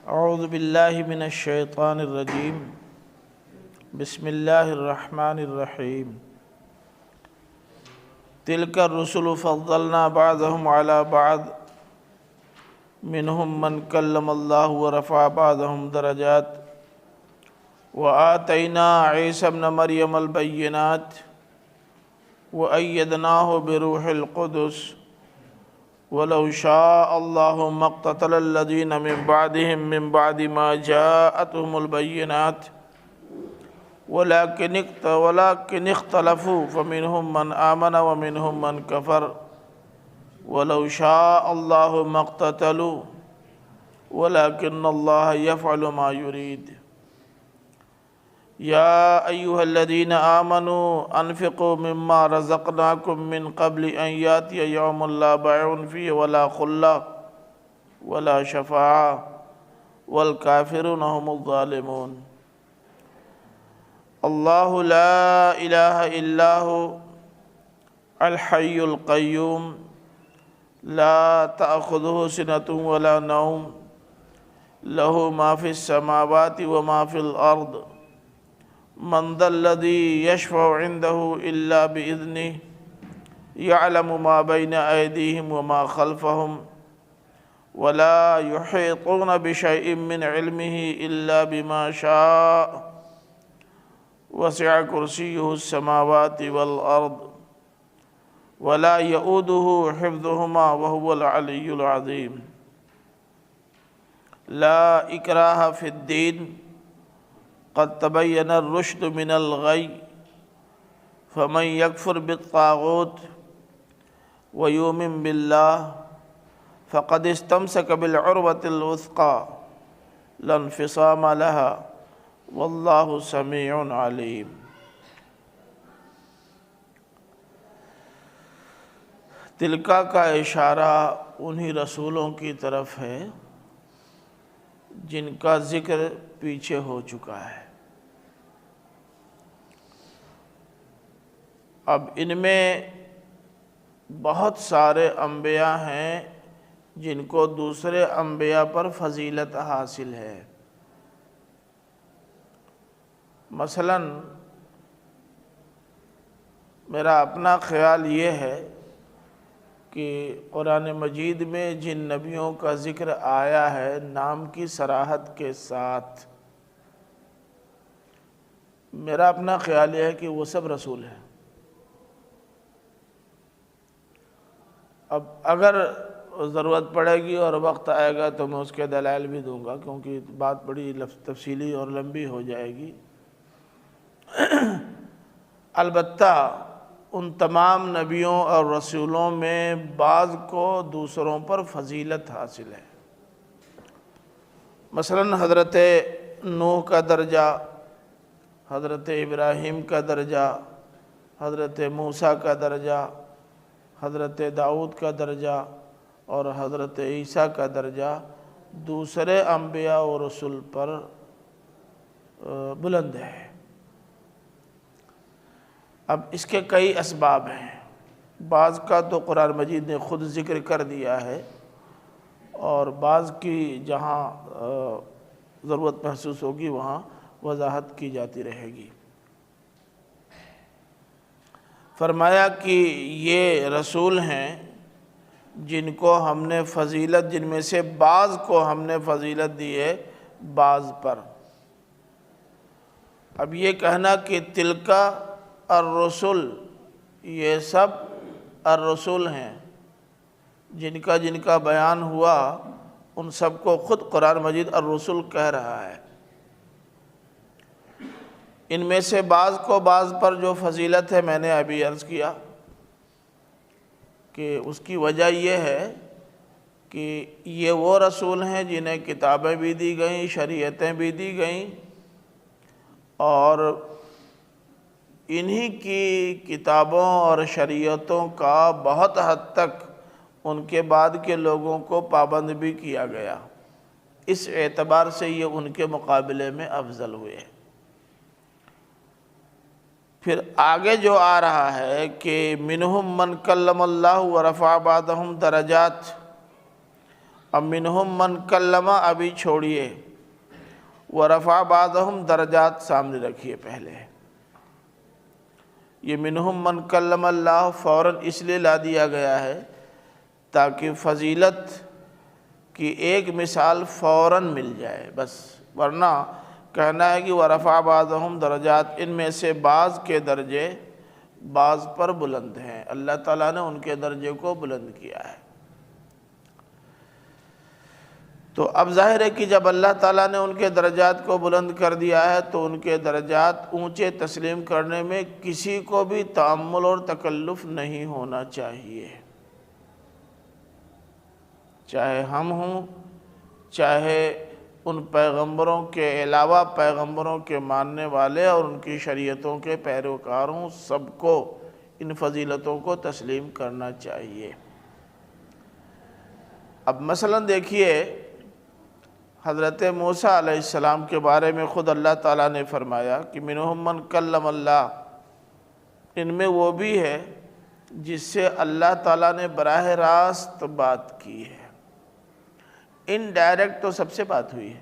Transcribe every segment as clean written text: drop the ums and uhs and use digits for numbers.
اعوذ باللہ من الشیطان الرجیم بسم اللہ الرحمن الرحیم تلک الرسل فضلنا بعضهم على بعض منهم من کلم اللہ ورفع بعضهم درجات وآتینا عیسی ابن مریم البینات وأیدناہ بروح القدس وَلَوْ شَاءَ اللَّهُ مَا اقْتَتَلَ الَّذِينَ مِن بَعْدِهِم مِّن بَعْدِ مَا جَاءَتْهُمُ الْبَيِّنَاتُ وَلَكِنِ اخْتَلَفُوا فَمِنْهُم مَّنْ آمَنَ وَمِنْهُم مَّنْ كَفَرَ وَلَوْ شَاءَ اللَّهُ مَا اقْتَتَلُوا وَلَكِنَّ اللَّهَ يَفْعَلُ مَا يُرِيدُ يَا أَيُّهَا الَّذِينَ آمَنُوا أَنفِقُوا مِمَّا رَزَقْنَاكُم مِّن قَبْلِ أَن يَأْتِيَ يَوْمٌ لَّا بَيْعٌ فِيهِ وَلَا خُلَّةٌ وَلَا شَفَاعَةٌ وَالْكَافِرُونَ هُمُ الظَّالِمُونَ اللَّهُ لَا إِلَٰهَ إِلَّا هُوَ الْحَيُّ الْقَيُّومُ لَا تَأْخُذُهُ سِنَةٌ وَلَا نَوْمٌ لَّهُ مَا فِي السَّمَاوَاتِ وَمَا فِي الْأَرْضِ من ذا الذي يشفع عنده إلا بإذنه يعلم ما بين أيديهم وما خلفهم ولا يحيطون بشيء من علمه إلا بما شاء وسع كرسيه السماوات والأرض ولا يؤوده حفظهما وهو العلي العظيم لا إكراه في الدين قد تبين الرشد من الغي فمن يكفر بالطاغوت ويؤمن بالله فقد استمسك بالعروة الوثقى لا انفصام لها والله سميع عليم۔ تلکا کا اشارہ انہی رسولوں کی طرف ہے جن کا ذکر پیچھے ہو چکا ہے۔ اب ان میں بہت سارے انبیاء ہیں جن کو دوسرے انبیاء پر فضیلت حاصل ہے۔ مثلا میرا اپنا خیال یہ ہے کہ قرآن مجید میں جن نبیوں کا ذکر آیا ہے نام کی صراحت کے ساتھ، میرا اپنا خیال یہ ہے کہ وہ سب رسول ہیں۔ اب اگر ضرورت پڑے گی اور وقت آئے گا تو میں اس کے دلائل بھی دوں گا، کیونکہ بات بڑی تفصیلی اور لمبی ہو جائے گی۔ البتہ ان تمام نبیوں اور رسولوں میں بعض کو دوسروں پر فضیلت حاصل ہے۔ مثلا حضرت نوح کا درجہ، حضرت ابراہیم کا درجہ، حضرت موسیٰ کا درجہ، حضرت داؤد کا درجہ اور حضرت عیسیٰ کا درجہ دوسرے انبیاء و رسول پر بلند ہے۔ اب اس کے کئی اسباب ہیں، بعض کا تو قرآن مجید نے خود ذکر کر دیا ہے اور بعض کی جہاں ضرورت محسوس ہوگی وہاں وضاحت کی جاتی رہے گی۔ فرمایا کہ یہ رسول ہیں جن کو ہم نے فضیلت، جن میں سے بعض کو ہم نے فضیلت دی ہے بعض پر۔ اب یہ کہنا کہ تلکا الرسل، یہ سب الرسول ہیں، جن کا بیان ہوا ان سب کو خود قرآن مجید الرسل کہہ رہا ہے۔ ان میں سے بعض کو بعض پر جو فضیلت ہے میں نے ابھی عرض کیا کہ اس کی وجہ یہ ہے کہ یہ وہ رسول ہیں جنہیں کتابیں بھی دی گئیں، شریعتیں بھی دی گئیں، اور انہی کی کتابوں اور شریعتوں کا بہت حد تک ان کے بعد کے لوگوں کو پابند بھی کیا گیا۔ اس اعتبار سے یہ ان کے مقابلے میں افضل ہوئے۔ پھر آگے جو آ رہا ہے کہ منہم من کلم اللہ ورفع بعضهم درجات، اب منہم من کلمہ ابھی چھوڑیے، ورفع بعضہم درجات سامنے رکھیے پہلے۔ یہ منہم من کلم اللہ فوراً اس لیے لا دیا گیا ہے تاکہ فضیلت کی ایک مثال فوراً مل جائے بس، ورنہ کہنا ہے کہ ورفع بعضہم درجات، ان میں سے بعض کے درجے بعض پر بلند ہیں، اللہ تعالیٰ نے ان کے درجے کو بلند کیا ہے۔ تو اب ظاہر ہے کہ جب اللہ تعالیٰ نے ان کے درجات کو بلند کر دیا ہے تو ان کے درجات اونچے تسلیم کرنے میں کسی کو بھی تأمل اور تکلف نہیں ہونا چاہیے، چاہے ہم ہوں، چاہے ان پیغمبروں کے علاوہ پیغمبروں کے ماننے والے اور ان کی شریعتوں کے پیروکار ہوں، سب کو ان فضیلتوں کو تسلیم کرنا چاہیے۔ اب مثلا دیکھیے حضرت موسیٰ علیہ السلام کے بارے میں خود اللہ تعالیٰ نے فرمایا کہ منہم من کلم اللہ، ان میں وہ بھی ہے جس سے اللہ تعالیٰ نے براہ راست بات کی ہے، انڈائریکٹ تو سب سے بات ہوئی ہے،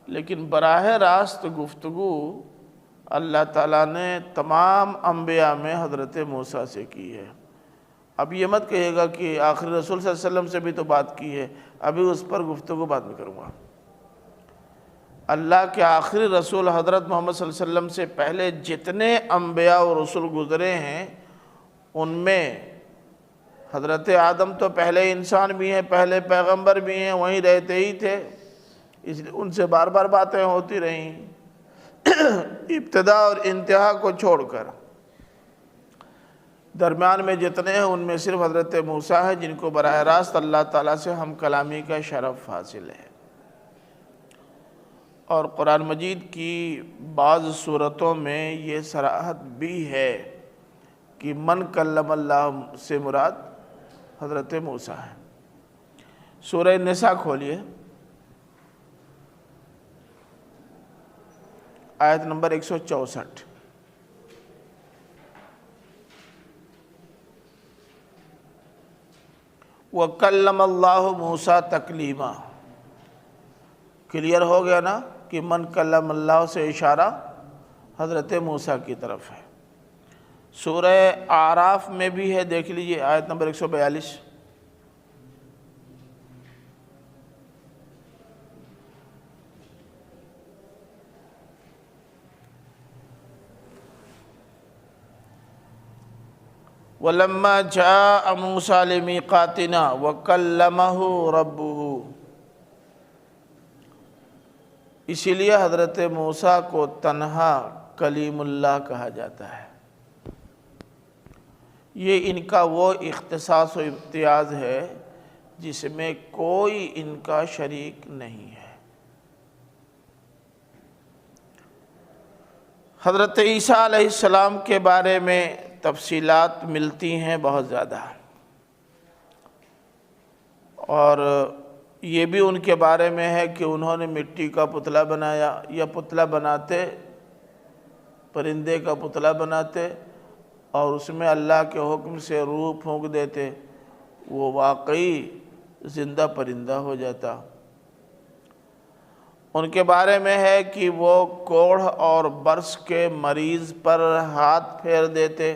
لیکن براہ راست گفتگو اللہ تعالیٰ نے تمام انبیاء میں حضرت موسیٰ سے کی ہے۔ اب یہ مت کہے گا کہ آخری رسول صلی اللہ علیہ وسلم سے بھی تو بات کی ہے، ابھی اس پر گفتگو بعد میں کروں گا۔ اللہ کے آخری رسول حضرت محمد صلی اللہ علیہ وسلم سے پہلے جتنے انبیاء اور رسول گزرے ہیں، ان میں حضرت آدم تو پہلے انسان بھی ہیں، پہلے پیغمبر بھی ہیں، وہیں رہتے ہی تھے، اس لیے ان سے بار بار باتیں ہوتی رہیں ابتدا اور انتہا کو چھوڑ کر۔ درمیان میں جتنے ہیں ان میں صرف حضرت موسیٰ ہے جن کو براہ راست اللہ تعالیٰ سے ہم کلامی کا شرف حاصل ہے۔ اور قرآن مجید کی بعض صورتوں میں یہ صراحت بھی ہے کہ من کلم اللہ سے مراد حضرت موسیٰ ہے۔ سورہ نساء کھولیے، آیت نمبر 164۔ وَكَلَّمَ اللَّهُ مُوسَىٰ تَكْلِيمًا، کلیئر ہو گیا نا کہ من کلم اللہ سے اشارہ حضرت موسیٰ کی طرف ہے۔ سورہ اعراف میں بھی ہے، دیکھ لیجئے آیت نمبر 142۔ وَلَمَّا جَاءَ مُوسَىٰ لِمِيقَاتِنَا وَكَلَّمَهُ رَبُّهُ، اسی لیے حضرت موسیٰ کو تنہا کلیم اللہ کہا جاتا ہے۔ یہ ان کا وہ اختصاص و امتیاز ہے جس میں کوئی ان کا شریک نہیں ہے۔ حضرت عیسیٰ علیہ السلام کے بارے میں تفصیلات ملتی ہیں بہت زیادہ، اور یہ بھی ان کے بارے میں ہے کہ انہوں نے مٹی کا پتلا بنایا، یا پتلا بناتے پرندے کا پتلا بناتے اور اس میں اللہ کے حکم سے روح پھونک دیتے، وہ واقعی زندہ پرندہ ہو جاتا۔ ان کے بارے میں ہے کہ وہ کوڑھ اور برس کے مریض پر ہاتھ پھیر دیتے،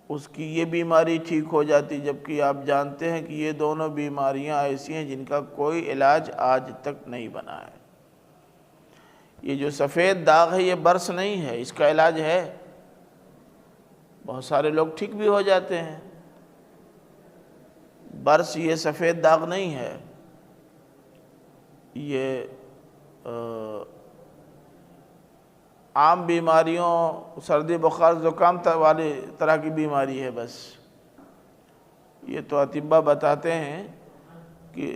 اس کی یہ بیماری ٹھیک ہو جاتی، جبکہ آپ جانتے ہیں کہ یہ دونوں بیماریاں ایسی ہیں جن کا کوئی علاج آج تک نہیں بنا ہے۔ یہ جو سفید داغ ہے یہ برس نہیں ہے، اس کا علاج ہے، بہت سارے لوگ ٹھیک بھی ہو جاتے ہیں۔ برس یہ سفید داغ نہیں ہے، یہ عام بیماریوں، سردی بخار زکام والی طرح کی بیماری ہے بس۔ یہ تو اطباء بتاتے ہیں کہ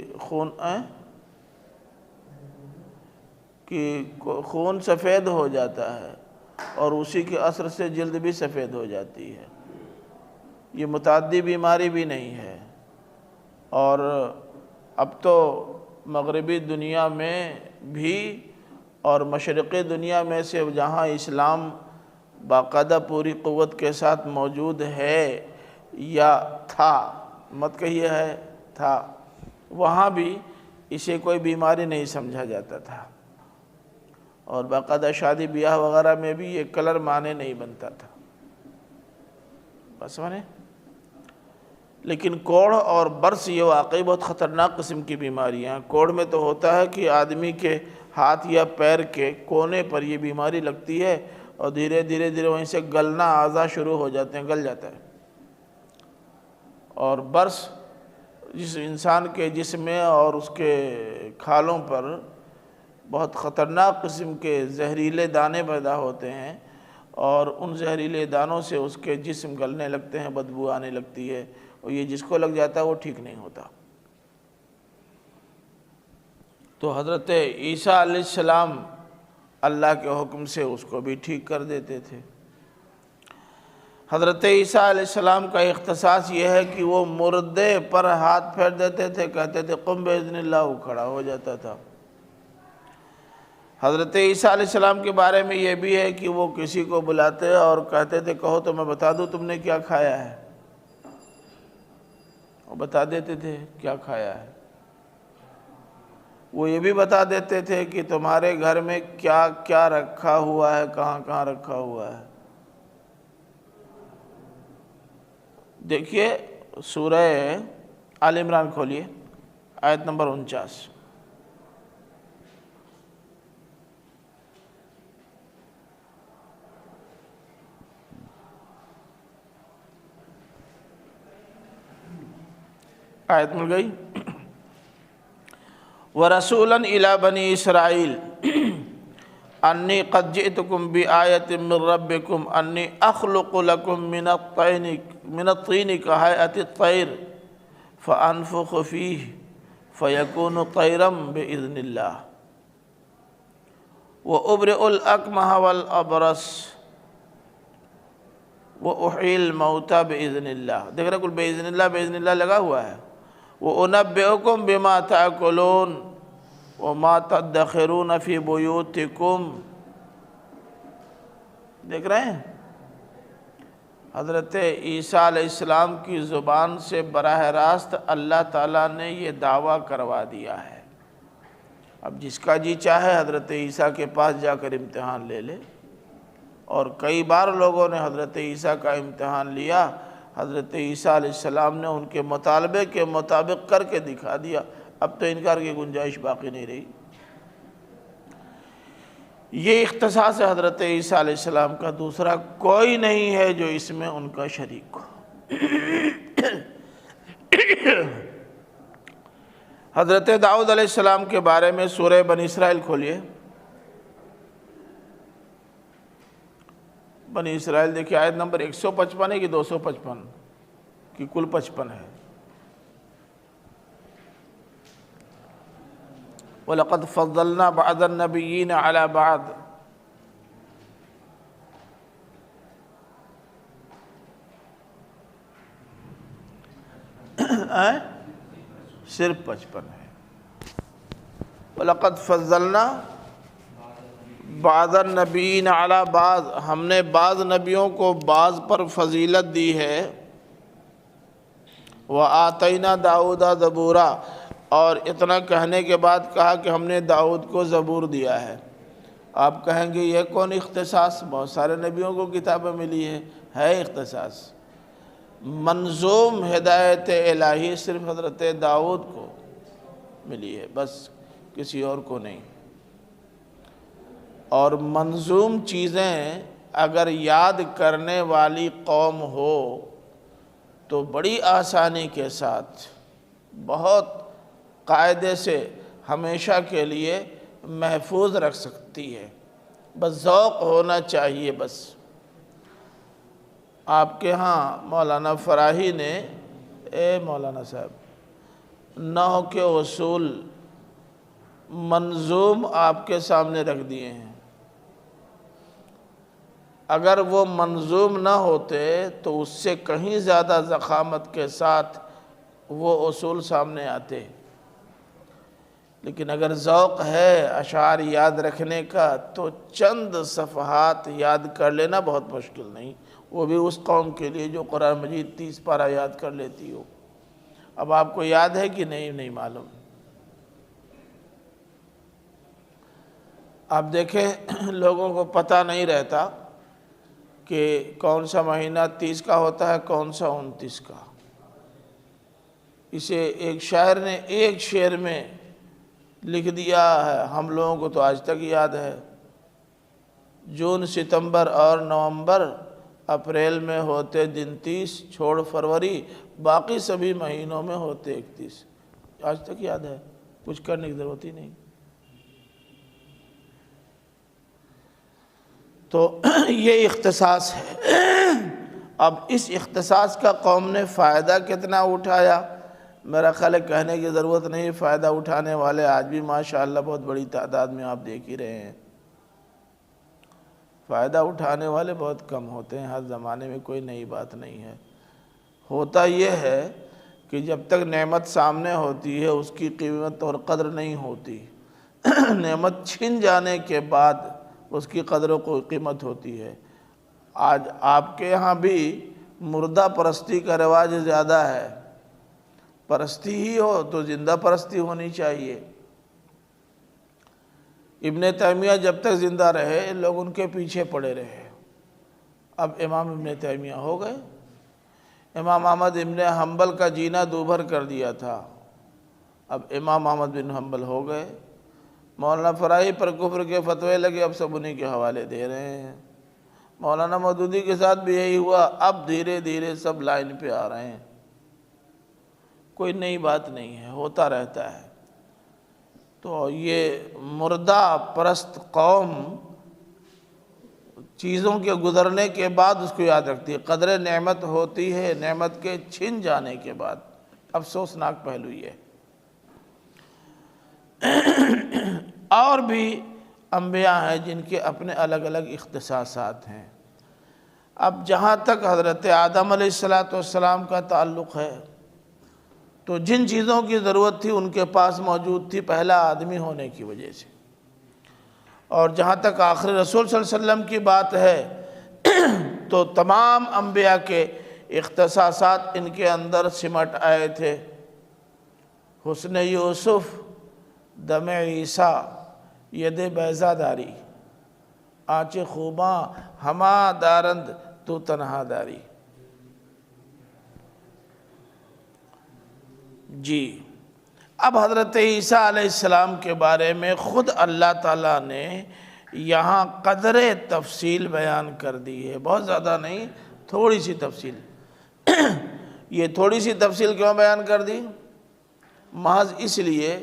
خون سفید ہو جاتا ہے اور اسی کے اثر سے جلد بھی سفید ہو جاتی ہے، یہ متعدی بیماری بھی نہیں ہے۔ اور اب تو مغربی دنیا میں بھی اور مشرقی دنیا میں سے جہاں اسلام باقاعدہ پوری قوت کے ساتھ موجود ہے یا تھا، مت کہیے ہے تھا، وہاں بھی اسے کوئی بیماری نہیں سمجھا جاتا تھا، اور باقاعدہ شادی بیاہ وغیرہ میں بھی یہ کلر معنی نہیں بنتا تھا، بس مانے۔ لیکن کوڑھ اور برس یہ واقعی بہت خطرناک قسم کی بیماریاں ہیں۔ کوڑھ میں تو ہوتا ہے کہ آدمی کے ہاتھ یا پیر کے کونے پر یہ بیماری لگتی ہے اور دھیرے دھیرے وہیں سے گلنا اعضاء شروع ہو جاتے ہیں، گل جاتا ہے۔ اور برس جس انسان کے جسم میں اور اس کے کھالوں پر بہت خطرناک قسم کے زہریلے دانے پیدا ہوتے ہیں، اور ان زہریلے دانوں سے اس کے جسم گلنے لگتے ہیں، بدبو آنے لگتی ہے، اور یہ جس کو لگ جاتا ہے وہ ٹھیک نہیں ہوتا۔ تو حضرت عیسیٰ علیہ السلام اللہ کے حکم سے اس کو بھی ٹھیک کر دیتے تھے۔ حضرت عیسیٰ علیہ السلام کا اختصاص یہ ہے کہ وہ مردے پر ہاتھ پھیر دیتے تھے، کہتے تھے قم باذن اللہ، وہ کھڑا ہو جاتا تھا۔ حضرت عیسیٰ علیہ السلام کے بارے میں یہ بھی ہے کہ وہ کسی کو بلاتے اور کہتے تھے کہو تو میں بتا دوں تم نے کیا کھایا ہے، وہ بتا دیتے تھے کیا کھایا ہے۔ وہ یہ بھی بتا دیتے تھے کہ تمہارے گھر میں کیا کیا رکھا ہوا ہے، کہاں کہاں رکھا ہوا ہے۔ دیکھیے سورہ آل عمران کھولیے، آیت نمبر 49۔ آیت مل گئی؟ وَرَسُولًا إِلَى بَنِي إِسْرَائِيلَ أَنِّي قَدْ جِئْتُكُمْ بِآيَةٍ مِّن رَّبِّكُمْ أَنِّي أَخْلُقُ لَكُم مِّنَ الطِّينِ كَهَيْئَةِ الطَّيْرِ فَأَنفُخُ فِيهِ فَيَكُونُ طَيْرًا بِإِذْنِ اللَّهِ وَأُبْرِئُ الْأَكْمَحَ وَالْأَبْرَصَ وَأُحْيِي الْمَوْتَى بِإِذْنِ اللَّهِ۔ دیکھ رہے کل بِإِذْنِ اللَّهِ بِإِذْنِ اللَّهِ لگا ہوا ہے۔ وَأُنَبِّئُكُم بِمَا تَأْكُلُونَ وَمَا تَدَّخِرُونَ فِي بُيُوتِكُمْ۔ دیکھ رہے ہیں حضرت عیسیٰ علیہ السلام کی زبان سے براہ راست اللہ تعالیٰ نے یہ دعویٰ کروا دیا ہے۔ اب جس کا جی چاہے حضرت عیسیٰ کے پاس جا کر امتحان لے لے، اور کئی بار لوگوں نے حضرت عیسیٰ کا امتحان لیا، حضرت عیسیٰ علیہ السلام نے ان کے مطالبے کے مطابق کر کے دکھا دیا، اب تو انکار کی گنجائش باقی نہیں رہی۔ یہ اختصاص ہے حضرت عیسیٰ علیہ السلام کا، دوسرا کوئی نہیں ہے جو اس میں ان کا شریک ہو۔ حضرت داؤد علیہ السلام کے بارے میں سورہ بنی اسرائیل کھولیے۔ بنی اسرائیل دیکھیں آیت نمبر 155 ہے کہ 255 کی کل 55 ہے۔ وَلَقَدْ فَضَّلْنَا بَعْضَ النَّبِيِّينَ عَلَى بَعْضٍ۔ صرف 55 ہے۔ وَلَقَدْ فَضَّلْنَا بَعْضَ النَّبِيِّينَ عَلَى بَعْضٍ، ہم نے بعض نبیوں کو بعض پر فضیلت دی ہے۔ وَآتَيْنَا دَاوُدَ زَبُورًا، اور اتنا کہنے کے بعد کہا کہ ہم نے داؤد کو زبور دیا ہے۔ آپ کہیں گے یہ کون اختصاص؟ بہت سارے نبیوں کو کتابیں ملی ہے اختصاص۔ منظوم ہدایت الہی صرف حضرت داؤد کو ملی ہے، بس کسی اور کو نہیں۔ اور منظوم چیزیں اگر یاد کرنے والی قوم ہو تو بڑی آسانی کے ساتھ بہت قاعدے سے ہمیشہ کے لیے محفوظ رکھ سکتی ہے، بس ذوق ہونا چاہیے۔ بس آپ کے ہاں مولانا فراہی نے، مولانا صاحب، نحو کے اصول منظوم آپ کے سامنے رکھ دیے ہیں۔ اگر وہ منظوم نہ ہوتے تو اس سے کہیں زیادہ ضخامت کے ساتھ وہ اصول سامنے آتے، لیکن اگر ذوق ہے اشعار یاد رکھنے کا تو چند صفحات یاد کر لینا بہت مشکل نہیں، وہ بھی اس قوم کے لیے جو قرآن مجید 30 پارہ یاد کر لیتی ہو۔ اب آپ کو یاد ہے کہ نہیں معلوم؟ آپ دیکھیں لوگوں کو پتہ نہیں رہتا کہ کون سا مہینہ 30 کا ہوتا ہے، کون سا 29 کا۔ اسے ایک شاعر نے ایک شعر میں لکھ دیا ہے، ہم لوگوں کو تو آج تک یاد ہے۔ جون، ستمبر اور نومبر، اپریل میں ہوتے دن 30، چھوڑ فروری، باقی سبھی مہینوں میں ہوتے 31۔ آج تک یاد ہے، کچھ کرنے کی ضرورت ہی نہیں۔ تو یہ اختصاص ہے۔ اب اس اختصاص کا قوم نے فائدہ کتنا اٹھایا، میرا خیال ہے کہنے کی ضرورت نہیں۔ فائدہ اٹھانے والے آج بھی ماشاءاللہ بہت بڑی تعداد میں آپ دیکھ ہی رہے ہیں۔ فائدہ اٹھانے والے بہت کم ہوتے ہیں، ہر زمانے میں کوئی نئی بات نہیں ہے۔ ہوتا یہ ہے کہ جب تک نعمت سامنے ہوتی ہے اس کی قیمت اور قدر نہیں ہوتی، نعمت چھن جانے کے بعد اس کی قدر و قیمت ہوتی ہے۔ آج آپ کے یہاں بھی مردہ پرستی کا رواج زیادہ ہے۔ پرستی ہی ہو تو زندہ پرستی ہونی چاہیے۔ ابن تیمیہ جب تک زندہ رہے لوگ ان کے پیچھے پڑے رہے۔ اب امام ابن تیمیہ ہو گئے، امام احمد ابن حنبل کا جینا دوبھر کر دیا تھا، اب امام احمد بن حنبل ہو گئے۔ مولانا فراہی پر کفر کے فتوے لگے، اب سب انہی کے حوالے دے رہے ہیں۔ مولانا مودودی کے ساتھ بھی یہی ہوا، اب دھیرے دھیرے سب لائن پہ آ رہے ہیں۔ کوئی نئی بات نہیں ہے، ہوتا رہتا ہے۔ تو یہ مردہ پرست قوم چیزوں کے گزرنے کے بعد اس کو یاد رکھتی ہے، قدر نعمت ہوتی ہے نعمت کے چھن جانے کے بعد۔ افسوسناک پہلو یہ۔ اور بھی انبیاء ہیں جن کے اپنے الگ الگ اختصاصات ہیں۔ اب جہاں تک حضرت آدم علیہ السلام کا تعلق ہے تو جن چیزوں کی ضرورت تھی ان کے پاس موجود تھی، پہلا آدمی ہونے کی وجہ سے۔ اور جہاں تک آخری رسول صلی اللہ علیہ وسلم کی بات ہے تو تمام انبیاء کے اختصاصات ان کے اندر سمٹ آئے تھے۔ حسن یوسف، دم عیسیٰ، ید بیضا داری، آنچ خوباں ہما دارند تو تنہا داری۔ جی اب حضرت عیسیٰ علیہ السلام کے بارے میں خود اللہ تعالیٰ نے یہاں قدر تفصیل بیان کر دی ہے، بہت زیادہ نہیں، تھوڑی سی تفصیل۔ یہ تھوڑی سی تفصیل کیوں بیان کر دی؟ محض اس لیے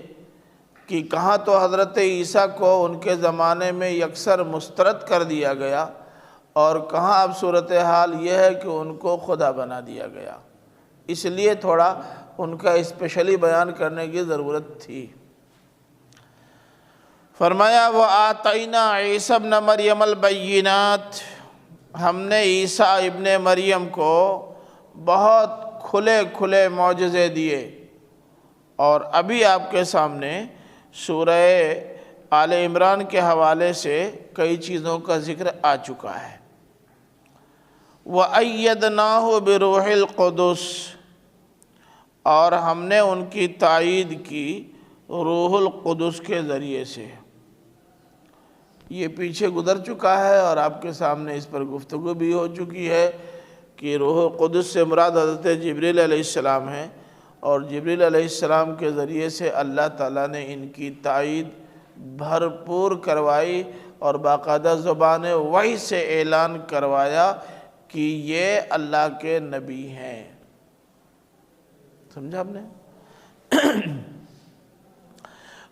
کہ کہاں تو حضرت عیسیٰ کو ان کے زمانے میں یکسر مسترد کر دیا گیا، اور کہاں اب صورتحال یہ ہے کہ ان کو خدا بنا دیا گیا۔ اس لیے تھوڑا ان کا اسپیشلی بیان کرنے کی ضرورت تھی۔ فرمایا وَآتَيْنَا عِيسَى ابْنَ مَرْيَمَ الْبَيِّنَاتِ، ہم نے عیسیٰ ابن مریم کو بہت کھلے کھلے معجزے دیے۔ اور ابھی آپ کے سامنے سورہ آل عمران کے حوالے سے کئی چیزوں کا ذکر آ چکا ہے۔ وَأَيَّدْنَاهُ بِرُوحِ الْقُدُسِ، اور ہم نے ان کی تائید کی روح القدس کے ذریعے سے۔ یہ پیچھے گزر چکا ہے اور آپ کے سامنے اس پر گفتگو بھی ہو چکی ہے کہ روح القدس سے مراد حضرت جبریل علیہ السلام ہیں، اور جبریل علیہ السلام کے ذریعے سے اللہ تعالیٰ نے ان کی تائید بھرپور کروائی، اور باقاعدہ زبان وحی سے اعلان کروایا کہ یہ اللہ کے نبی ہیں۔ سمجھا آپ نے؟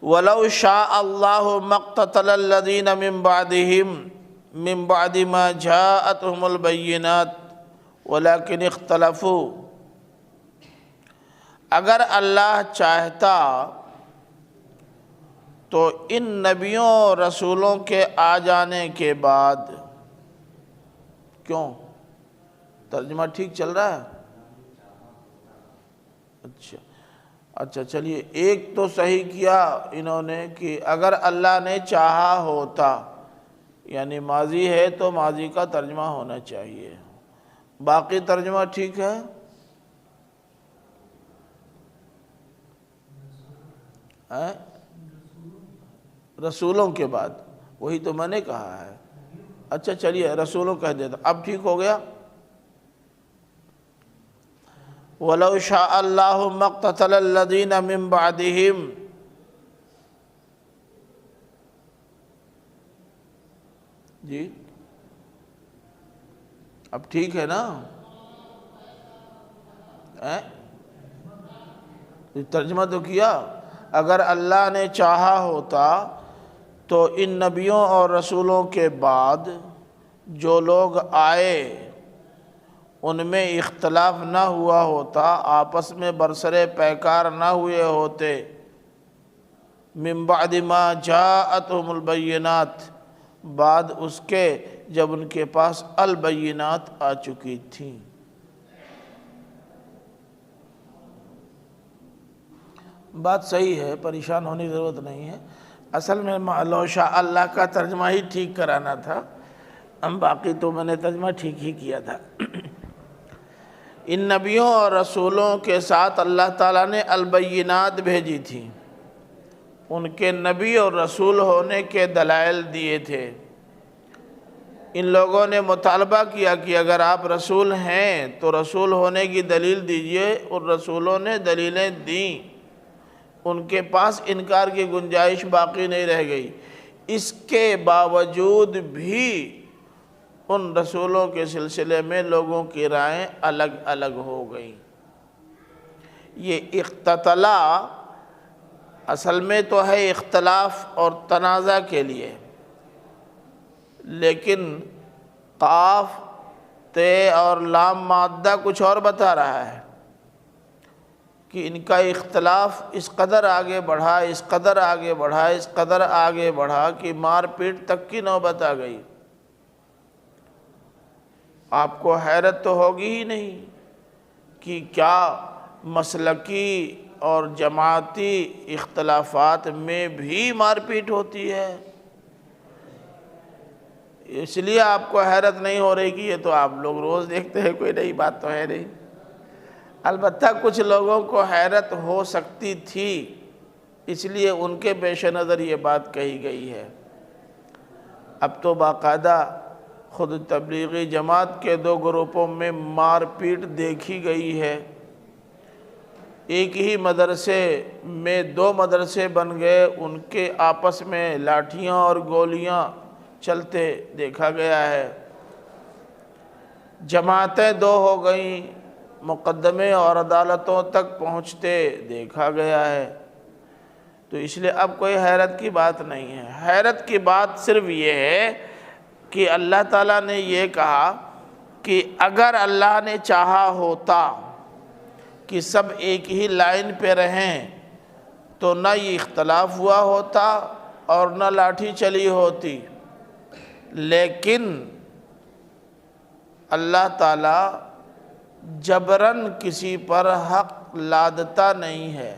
وَلَوْ شَاءَ اللَّهُ مَا اقْتَتَلَ الَّذِينَ مِن بَعْدِهِمْ مِن بَعْدِ مَا جَاءَتْهُمُ الْبَيِّنَاتُ وَلَكِنِ اخْتَلَفُوا، اگر اللہ چاہتا تو ان نبیوں رسولوں کے آ جانے کے بعد، کیوں؟ ترجمہ ٹھیک چل رہا ہے؟ اچھا چلیے، ایک تو صحیح کیا انہوں نے کہ اگر اللہ نے چاہا ہوتا، یعنی ماضی ہے تو ماضی کا ترجمہ ہونا چاہیے۔ باقی ترجمہ ٹھیک ہے؟ ہیں؟ رسولوں کے بعد، وہی تو میں نے کہا ہے۔ اچھا چلیے رسولوں کہہ دیتا، اب ٹھیک ہو گیا۔ وَلَوْ شَاءَ اللَّهُ مَا اقْتَتَلَ الَّذِينَ مِن بَعْدِهِمْ، جی اب ٹھیک ہے نا؟ ترجمہ تو کیا۔ اگر اللہ نے چاہا ہوتا تو ان نبیوں اور رسولوں کے بعد جو لوگ آئے ان میں اختلاف نہ ہوا ہوتا، آپس میں برسرے پیکار نہ ہوئے ہوتے، من بعد ما جاءتهم البینات، بعد اس کے جب ان کے پاس البینات آ چکی تھیں۔ بات صحیح ہے، پریشان ہونے کی ضرورت نہیں ہے۔ اصل میں لو شاء اللہ کا ترجمہ ہی ٹھیک کرانا تھا، باقی تو میں نے ترجمہ ٹھیک ہی کیا تھا۔ ان نبیوں اور رسولوں کے ساتھ اللہ تعالیٰ نے البینات بھیجی تھی، ان کے نبی اور رسول ہونے کے دلائل دیے تھے۔ ان لوگوں نے مطالبہ کیا کہ اگر آپ رسول ہیں تو رسول ہونے کی دلیل دیجئے، اور رسولوں نے دلیلیں دیں، ان کے پاس انکار کی گنجائش باقی نہیں رہ گئی۔ اس کے باوجود بھی ان رسولوں کے سلسلے میں لوگوں کی رائیں الگ الگ ہو گئیں۔ یہ اختتلا اصل میں تو ہے اختلاف اور تنازع کے لیے، لیکن قاف تے اور لام مادہ کچھ اور بتا رہا ہے کہ ان کا اختلاف اس قدر آگے بڑھا، اس قدر آگے بڑھا، اس قدر آگے بڑھا کہ مار پیٹ تک کی نوبت آ گئی۔ آپ کو حیرت تو ہوگی ہی نہیں کہ کیا مسلکی اور جماعتی اختلافات میں بھی مار پیٹ ہوتی ہے۔ اس لیے آپ کو حیرت نہیں ہو رہی کہ یہ تو آپ لوگ روز دیکھتے ہیں، کوئی نئی بات تو ہے نہیں۔ البتہ کچھ لوگوں کو حیرت ہو سکتی تھی، اس لیے ان کے پیش نظر یہ بات کہی گئی ہے۔ اب تو باقاعدہ خود تبلیغی جماعت کے دو گروپوں میں مار پیٹ دیکھی گئی ہے۔ ایک ہی مدرسے میں دو مدرسے بن گئے، ان کے آپس میں لاٹھیاں اور گولیاں چلتے دیکھا گیا ہے۔ جماعتیں دو ہو گئیں، مقدمے اور عدالتوں تک پہنچتے دیکھا گیا ہے۔ تو اس لیے اب کوئی حیرت کی بات نہیں ہے۔ حیرت کی بات صرف یہ ہے کہ اللہ تعالیٰ نے یہ کہا کہ اگر اللہ نے چاہا ہوتا کہ سب ایک ہی لائن پہ رہیں تو نہ یہ اختلاف ہوا ہوتا اور نہ لاٹھی چلی ہوتی، لیکن اللہ تعالیٰ جبراً کسی پر حق لادتا نہیں ہے۔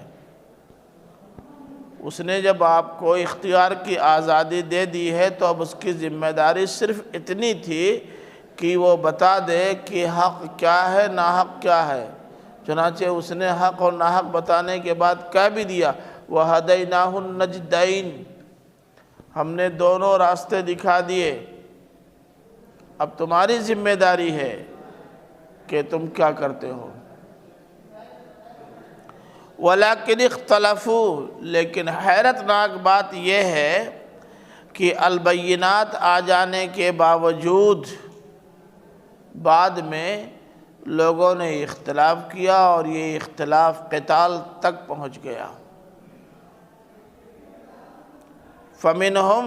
اس نے جب آپ کو اختیار کی آزادی دے دی ہے تو اب اس کی ذمہ داری صرف اتنی تھی کہ وہ بتا دے کہ حق کیا ہے ناحق کیا ہے۔ چنانچہ اس نے حق اور ناحق بتانے کے بعد کہہ بھی دیا وَهَدَيْنَاهُ النَّجْدَيْنِ، ہم نے دونوں راستے دکھا دیے، اب تمہاری ذمہ داری ہے کہ تم کیا کرتے ہو۔ وَلَكِنِ اخْتَلَفُوا، لیکن حیرت ناک بات یہ ہے کہ البینات آ جانے کے باوجود بعد میں لوگوں نے اختلاف کیا اور یہ اختلاف قتال تک پہنچ گیا۔ فَمِنْهُمْ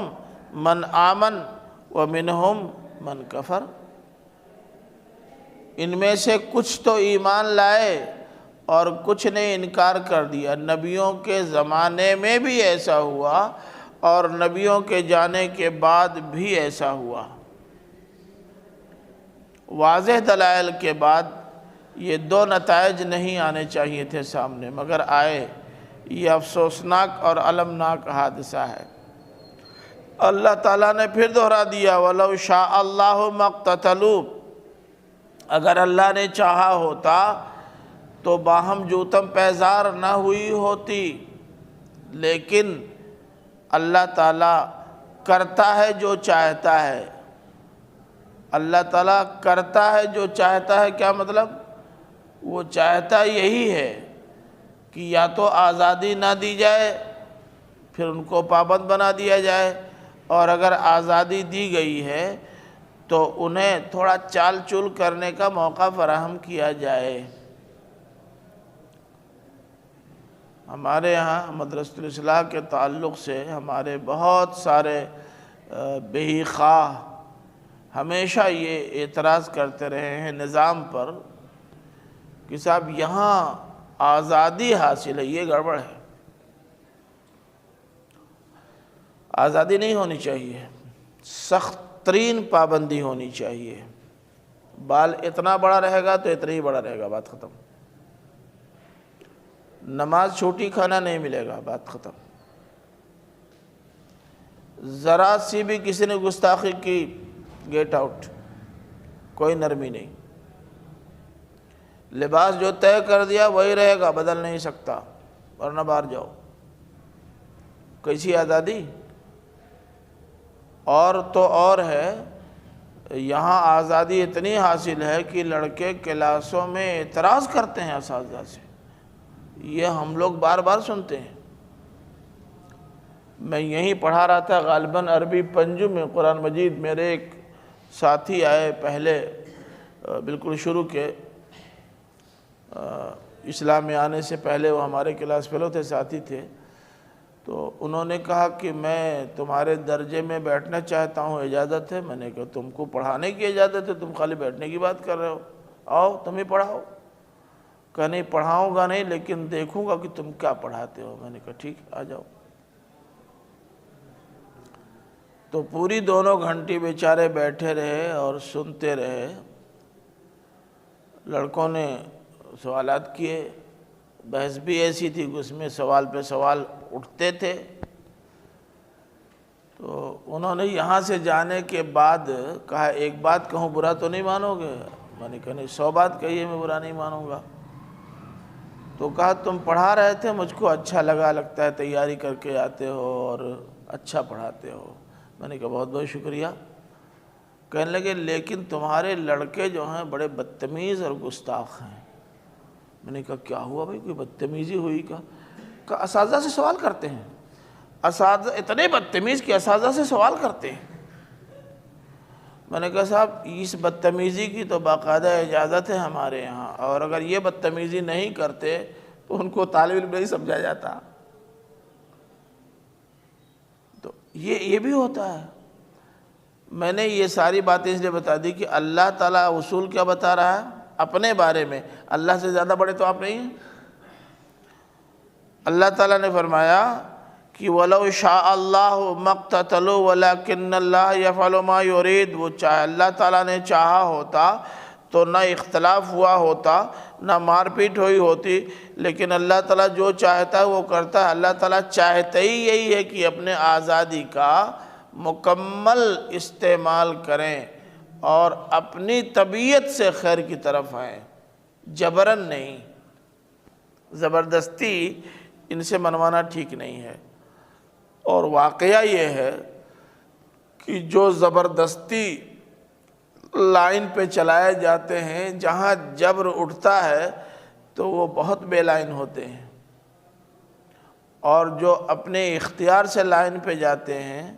مَنْ آمَنَ وَمِنْهُمْ مَنْ كَفَرَ، ان میں سے کچھ تو ایمان لائے اور کچھ نے انکار کر دیا۔ نبیوں کے زمانے میں بھی ایسا ہوا اور نبیوں کے جانے کے بعد بھی ایسا ہوا۔ واضح دلائل کے بعد یہ دو نتائج نہیں آنے چاہیے تھے سامنے، مگر آئے۔ یہ افسوسناک اور المناک حادثہ ہے۔ اللہ تعالیٰ نے پھر دہرا دیا وَلَوْ شَاءَ اللَّهُ مَا اقْتَتَلُوا، اگر اللہ نے چاہا ہوتا تو باہم جوتم پیزار نہ ہوئی ہوتی، لیکن اللہ تعالیٰ کرتا ہے جو چاہتا ہے۔ اللہ تعالیٰ کرتا ہے جو چاہتا ہے، کیا مطلب؟ وہ چاہتا یہی ہے کہ یا تو آزادی نہ دی جائے، پھر ان کو پابند بنا دیا جائے، اور اگر آزادی دی گئی ہے تو انہیں تھوڑا چال چول کرنے کا موقع فراہم کیا جائے۔ ہمارے یہاں مدرسۃ الاصلاح کے تعلق سے ہمارے بہت سارے بہی خواہ ہمیشہ یہ اعتراض کرتے رہے ہیں نظام پر کہ صاحب یہاں آزادی حاصل ہے، یہ گڑبڑ ہے، آزادی نہیں ہونی چاہیے، سخت ترین پابندی ہونی چاہیے۔ بال اتنا بڑا رہے گا تو اتنا ہی بڑا رہے گا، بات ختم۔ نماز چھوٹی کھانا نہیں ملے گا، بات ختم۔ ذرا سی بھی کسی نے گستاخی کی، گیٹ آؤٹ، کوئی نرمی نہیں۔ لباس جو طے کر دیا وہی رہے گا، بدل نہیں سکتا، ورنہ باہر جاؤ۔ کیسی آزادی؟ اور تو اور ہے، یہاں آزادی اتنی حاصل ہے کہ لڑکے کلاسوں میں اعتراض کرتے ہیں اساتذہ سے، یہ ہم لوگ بار بار سنتے ہیں۔ میں یہیں پڑھا رہا تھا غالباً عربی پنجم میں قرآن مجید، میرے ایک ساتھی آئے پہلے بالکل شروع کے اسلام میں آنے سے پہلے، وہ ہمارے کلاس فیلو تھے، ساتھی تھے، تو انہوں نے کہا کہ میں تمہارے درجے میں بیٹھنا چاہتا ہوں، اجازت ہے؟ میں نے کہا تم کو پڑھانے کی اجازت ہے، تم خالی بیٹھنے کی بات کر رہے ہو، آؤ تم ہی پڑھاؤ۔ کہا نہیں پڑھاؤں گا نہیں، لیکن دیکھوں گا کہ تم کیا پڑھاتے ہو۔ میں نے کہا ٹھیک آ جاؤ۔ تو پوری 2 گھنٹے بیچارے بیٹھے رہے اور سنتے رہے۔ لڑکوں نے سوالات کیے، بحث بھی ایسی تھی کہ اس میں سوال پہ سوال اٹھتے تھے۔ تو انہوں نے یہاں سے جانے کے بعد کہا ایک بات کہوں برا تو نہیں مانو گے؟ میں نے کہا نہیں، 100 بات کہیے، میں برا نہیں مانوں گا۔ تو کہا تم پڑھا رہے تھے، مجھ کو اچھا لگتا ہے، تیاری کر کے آتے ہو اور اچھا پڑھاتے ہو۔ میں نے کہا بہت بہت شکریہ۔ کہنے لگے لیکن تمہارے لڑکے جو ہیں بڑے بدتمیز اور گستاخ ہیں۔ میں نے کہا کیا ہوا بھائی، کوئی بدتمیزی ہوئی؟ کہا اساتذہ سے سوال کرتے ہیں، اساتذہ اتنے بدتمیز کہ اساتذہ سے سوال کرتے ہیں۔ میں نے کہا صاحب اس بدتمیزی کی تو باقاعدہ اجازت ہے ہمارے یہاں، اور اگر یہ بدتمیزی نہیں کرتے تو ان کو طالب علم نہیں سمجھا جاتا۔ تو یہ بھی ہوتا ہے۔ میں نے یہ ساری باتیں اس لیے بتا دی کہ اللہ تعالیٰ اصول کیا بتا رہا ہے اپنے بارے میں، اللہ سے زیادہ بڑے تو آپ نہیں ہیں۔ اللہ تعالیٰ نے فرمایا کہ وَلَوْ شَاءَ اللَّهُ مَا اقْتَتَلُوا وَلَكِنَّ اللَّهَ يَفْعَلُ مَا يُرِيدُ۔ وہ چاہے اللہ تعالیٰ نے چاہا ہوتا تو نہ اختلاف ہوا ہوتا، نہ مار پیٹ ہوئی ہوتی، لیکن اللہ تعالیٰ جو چاہتا ہے وہ کرتا ہے۔ اللہ تعالیٰ چاہتے ہی یہی ہے کہ اپنے آزادی کا مکمل استعمال کریں اور اپنی طبیعت سے خیر کی طرف آئیں، جبراً نہیں۔ زبردستی ان سے منوانا ٹھیک نہیں ہے۔ اور واقعہ یہ ہے کہ جو زبردستی لائن پہ چلائے جاتے ہیں، جہاں جبر اٹھتا ہے تو وہ بہت بے لائن ہوتے ہیں، اور جو اپنے اختیار سے لائن پہ جاتے ہیں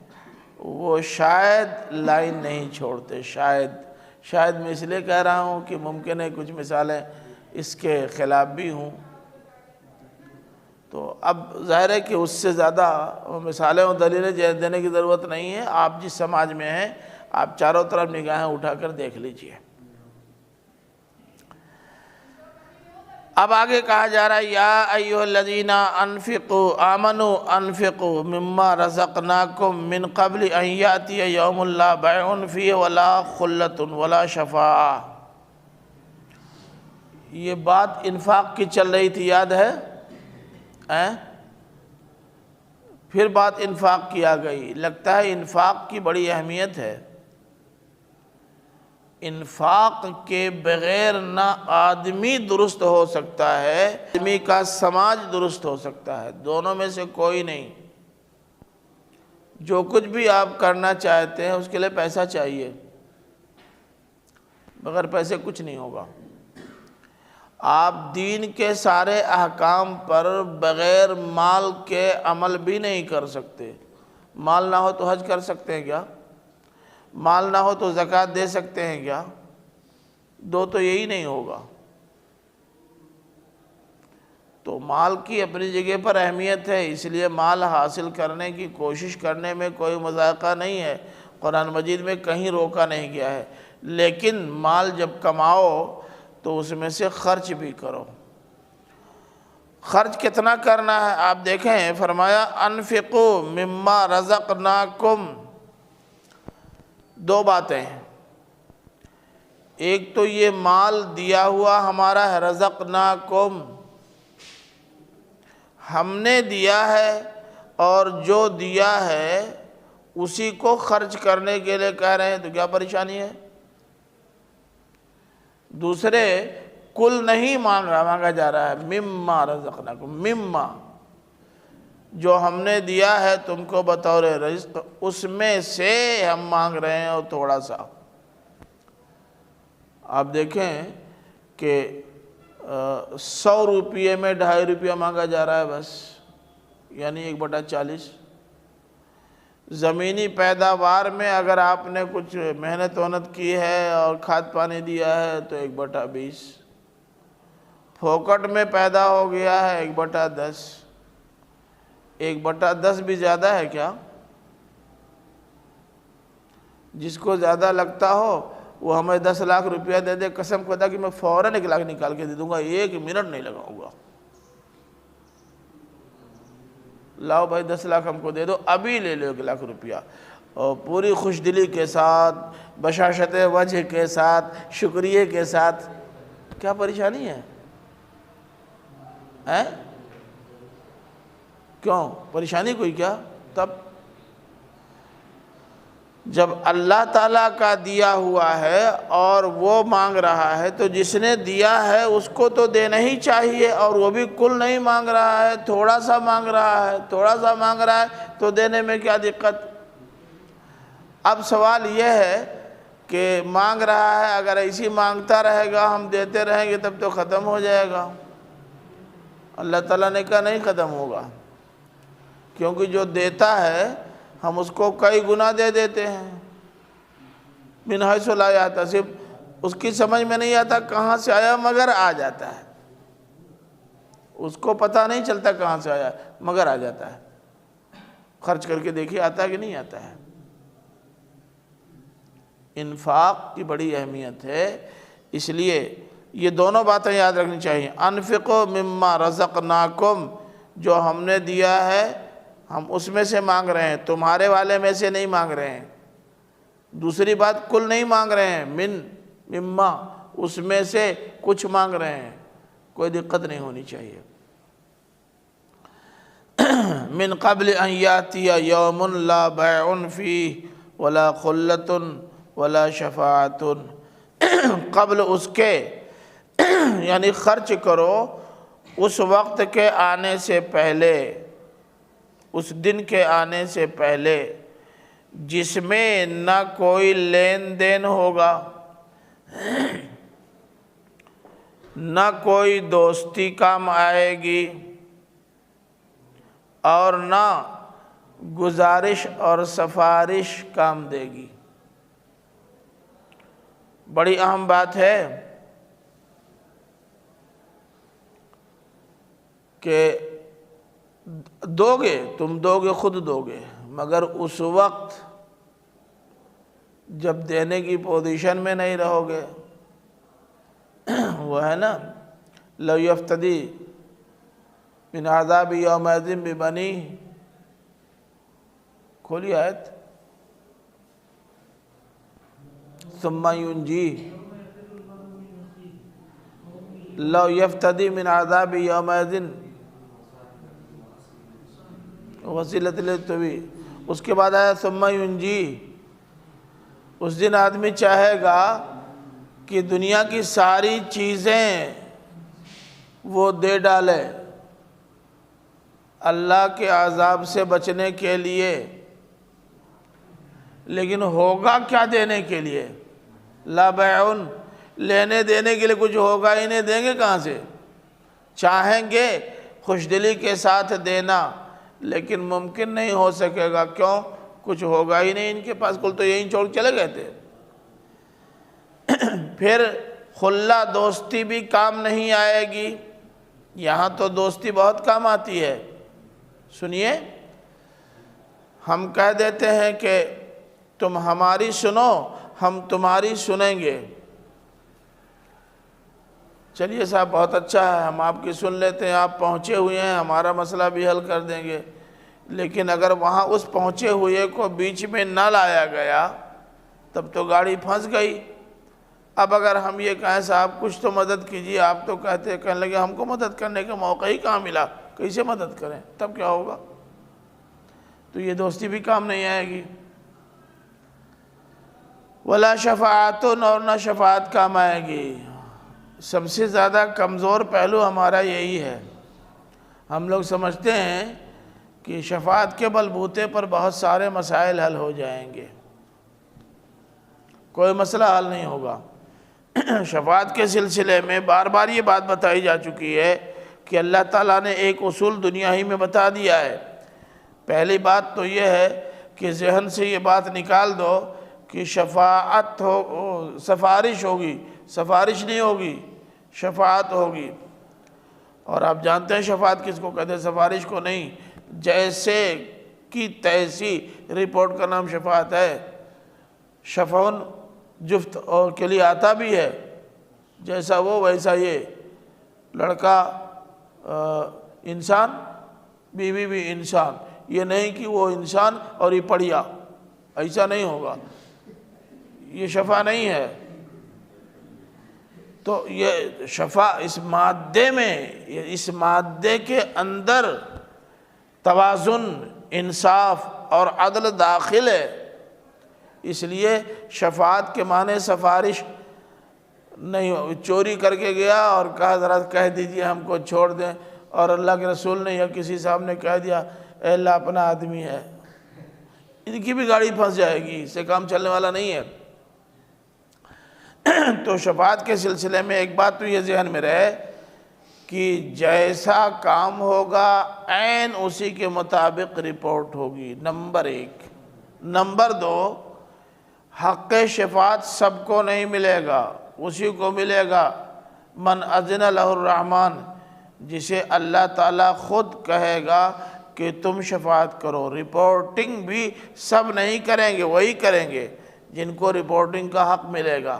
وہ شاید لائن نہیں چھوڑتے۔ شاید میں اس لیے کہہ رہا ہوں کہ ممکن ہے کچھ مثالیں اس کے خلاف بھی ہوں، تو اب ظاہر ہے کہ اس سے زیادہ مثالیں اور دلیلیں دینے کی ضرورت نہیں ہے۔ آپ جس سماج میں ہیں آپ چاروں طرف نگاہیں اٹھا کر دیکھ لیجئے۔ اب آگے کہا جا رہا ہے یا ایھا الذین انفقوا آمنوا انفقوا مما رزقناکم من قبل ان یاتی یوم لا بیع فیہ ولا خلۃ ولا شفاعہ۔ یہ بات انفاق کی چل رہی تھی، یاد ہے؟ پھر بات انفاق کی آ گئی۔ لگتا ہے انفاق کی بڑی اہمیت ہے۔ انفاق کے بغیر نہ آدمی درست ہو سکتا ہے، آدمی کا سماج درست ہو سکتا ہے، دونوں میں سے کوئی نہیں۔ جو کچھ بھی آپ کرنا چاہتے ہیں اس کے لیے پیسہ چاہیے، بغیر پیسے کچھ نہیں ہوگا۔ آپ دین کے سارے احکام پر بغیر مال کے عمل بھی نہیں کر سکتے۔ مال نہ ہو تو حج کر سکتے ہیں کیا؟ مال نہ ہو تو زکوٰۃ دے سکتے ہیں کیا؟ دو تو یہی نہیں ہوگا۔ تو مال کی اپنی جگہ پر اہمیت ہے، اس لیے مال حاصل کرنے کی کوشش کرنے میں کوئی مذائقہ نہیں ہے، قرآن مجید میں کہیں روکا نہیں گیا ہے۔ لیکن مال جب کماؤ تو اس میں سے خرچ بھی کرو۔ خرچ کتنا کرنا ہے آپ دیکھیں، فرمایا انفقوا مما رزقناکم۔ دو باتیں ہیں، ایک تو یہ مال دیا ہوا ہمارا ہے، رزقناکم، ہم نے دیا ہے، اور جو دیا ہے اسی کو خرچ کرنے کے لیے کہہ رہے ہیں، تو کیا پریشانی ہے؟ دوسرے کل نہیں مانگا جا رہا ہے، مما رزقناکم، مما جو ہم نے دیا ہے تم کو بطور رزق، اس میں سے ہم مانگ رہے ہیں، اور تھوڑا سا۔ آپ دیکھیں کہ 100 روپیے میں 2.5 روپیہ مانگا جا رہا ہے بس، یعنی 1/40۔ زمینی پیداوار میں اگر آپ نے کچھ محنت ونت کی ہے اور کھاد پانی دیا ہے تو 1/20۔ پھوکٹ میں پیدا ہو گیا ہے 1/10۔ 1/10 بھی زیادہ ہے کیا؟ جس کو زیادہ لگتا ہو وہ ہمیں 10 لاکھ روپیہ دے دے، قسم خدا کہ میں فوراً 1 لاکھ نکال کے دے دوں گا، 1 منٹ نہیں لگاؤں گا۔ لاؤ بھائی 10 لاکھ ہم کو دے دو، ابھی لے لو 1 لاکھ روپیہ، اور پوری خوش دلی کے ساتھ، بشاشت وجہ کے ساتھ، شکریہ کے ساتھ۔ کیا پریشانی ہے؟ کیوں پریشانی کوئی کیا؟ تب جب اللہ تعالیٰ کا دیا ہوا ہے اور وہ مانگ رہا ہے، تو جس نے دیا ہے اس کو تو دینا ہی چاہیے، اور وہ بھی کل نہیں مانگ رہا ہے، تھوڑا سا مانگ رہا ہے، تھوڑا سا مانگ رہا ہے، تو دینے میں کیا دقت؟ اب سوال یہ ہے کہ مانگ رہا ہے، اگر ایسی مانگتا رہے گا، ہم دیتے رہیں گے، تب تو ختم ہو جائے گا۔ اللہ تعالیٰ نے کہا نہیں ختم ہوگا، کیونکہ جو دیتا ہے ہم اس کو کئی گنا دے دیتے ہیں۔ من حیث لا یحتسب، اس کی سمجھ میں نہیں آتا کہاں سے آیا، مگر آ جاتا ہے۔ اس کو پتہ نہیں چلتا کہاں سے آیا، مگر آ جاتا ہے۔ خرچ کر کے دیکھیے آتا ہے کہ نہیں آتا ہے۔ انفاق کی بڑی اہمیت ہے، اس لیے یہ دونوں باتیں یاد رکھنی چاہیے۔ انفقوا مما رزقناکم، جو ہم نے دیا ہے ہم اس میں سے مانگ رہے ہیں، تمہارے والے میں سے نہیں مانگ رہے ہیں۔ دوسری بات کل نہیں مانگ رہے ہیں، مما اس میں سے کچھ مانگ رہے ہیں، کوئی دقت نہیں ہونی چاہیے۔ من قبل ان یاتی یوم لا بیع فیہ ولا خلۃ ولا شفاعۃ، قبل اس کے یعنی خرچ کرو اس وقت کے آنے سے پہلے، اس دن کے آنے سے پہلے جس میں نہ کوئی لین دین ہوگا، نہ کوئی دوستی کام آئے گی، اور نہ گزارش اور سفارش کام دے گی۔ بڑی اہم بات ہے کہ دو گے، تم دو گے، خود دو گے، مگر اس وقت جب دینے کی پوزیشن میں نہیں رہو گے۔ وہ ہے نا لو یفتدی من عذاب یومئذ ببنیہ، کھولی آیت، ثم ینجیہ، لو یفتدی من عذاب یومئذ وسیلۃ للطویل، اس کے بعد آیا ثم ینجیہ۔ اس دن آدمی چاہے گا کہ دنیا کی ساری چیزیں وہ دے ڈالے اللہ کے عذاب سے بچنے کے لیے، لیکن ہوگا کیا دینے کے لیے؟ لا بیعن، لینے دینے کے لیے کچھ ہوگا ہی نہیں، دیں گے کہاں سے؟ چاہیں گے خوش دلی کے ساتھ دینا، لیکن ممکن نہیں ہو سکے گا۔ کیوں؟ کچھ ہوگا ہی نہیں ان کے پاس، کل تو یہیں چھوڑ چلے گئے تھے۔ پھر خلا دوستی بھی کام نہیں آئے گی۔ یہاں تو دوستی بہت کام آتی ہے۔ سنیے، ہم کہہ دیتے ہیں کہ تم ہماری سنو، ہم تمہاری سنیں گے۔ چلیے صاحب بہت اچھا ہے، ہم آپ کی سن لیتے ہیں، آپ پہنچے ہوئے ہیں، ہمارا مسئلہ بھی حل کر دیں گے۔ لیکن اگر وہاں اس پہنچے ہوئے کو بیچ میں نہ لایا گیا تب تو گاڑی پھنس گئی۔ اب اگر ہم یہ کہیں صاحب کچھ تو مدد کیجیے، آپ تو کہنے لگے ہم کو مدد کرنے کا موقع ہی کہاں ملا، کیسے مدد کریں؟ تب کیا ہوگا؟ تو یہ دوستی بھی کام نہیں آئے گی۔ ولا شفاعتن، اور نہ شفاعت کام آئے گی۔ سب سے زیادہ کمزور پہلو ہمارا یہی ہے۔ ہم لوگ سمجھتے ہیں کہ شفاعت کے بلبوتے پر بہت سارے مسائل حل ہو جائیں گے، کوئی مسئلہ حل نہیں ہوگا۔ شفاعت کے سلسلے میں بار بار یہ بات بتائی جا چکی ہے کہ اللہ تعالیٰ نے ایک اصول دنیا ہی میں بتا دیا ہے۔ پہلی بات تو یہ ہے کہ ذہن سے یہ بات نکال دو کہ شفاعت سفارش ہوگی، سفارش نہیں ہوگی، شفاعت ہوگی۔ اور آپ جانتے ہیں شفاعت کس کو کہتے ہیں، سفارش کو نہیں۔ جیسے کی تیسی رپورٹ کا نام شفاعت ہے۔ شفعون جفت اور کے لیے آتا بھی ہے، جیسا وہ ویسا یہ، لڑکا انسان، بیوی بھی انسان۔ یہ نہیں کہ وہ انسان اور یہ پڑھیا، ایسا نہیں ہوگا، یہ شفا نہیں ہے۔ تو یہ شفا اس مادے میں، اس مادے کے اندر توازن، انصاف اور عدل داخل ہے۔ اس لیے شفاعت کے معنی سفارش نہیں۔ چوری کر کے گیا اور کہا ذرا کہہ دیجئے ہم کو چھوڑ دیں، اور اللہ کے رسول نے یا کسی صاحب نے کہہ دیا اے اللہ اپنا آدمی ہے، ان کی بھی گاڑی پھنس جائے گی، اس سے کام چلنے والا نہیں ہے۔ تو شفاعت کے سلسلے میں ایک بات تو یہ ذہن میں رہے کہ جیسا کام ہوگا عین اسی کے مطابق رپورٹ ہوگی، نمبر ایک۔ نمبر دو، حق شفاعت سب کو نہیں ملے گا، اسی کو ملے گا من اذن لہ الرحمن، جسے اللہ تعالیٰ خود کہے گا کہ تم شفاعت کرو۔ رپورٹنگ بھی سب نہیں کریں گے، وہی کریں گے جن کو رپورٹنگ کا حق ملے گا۔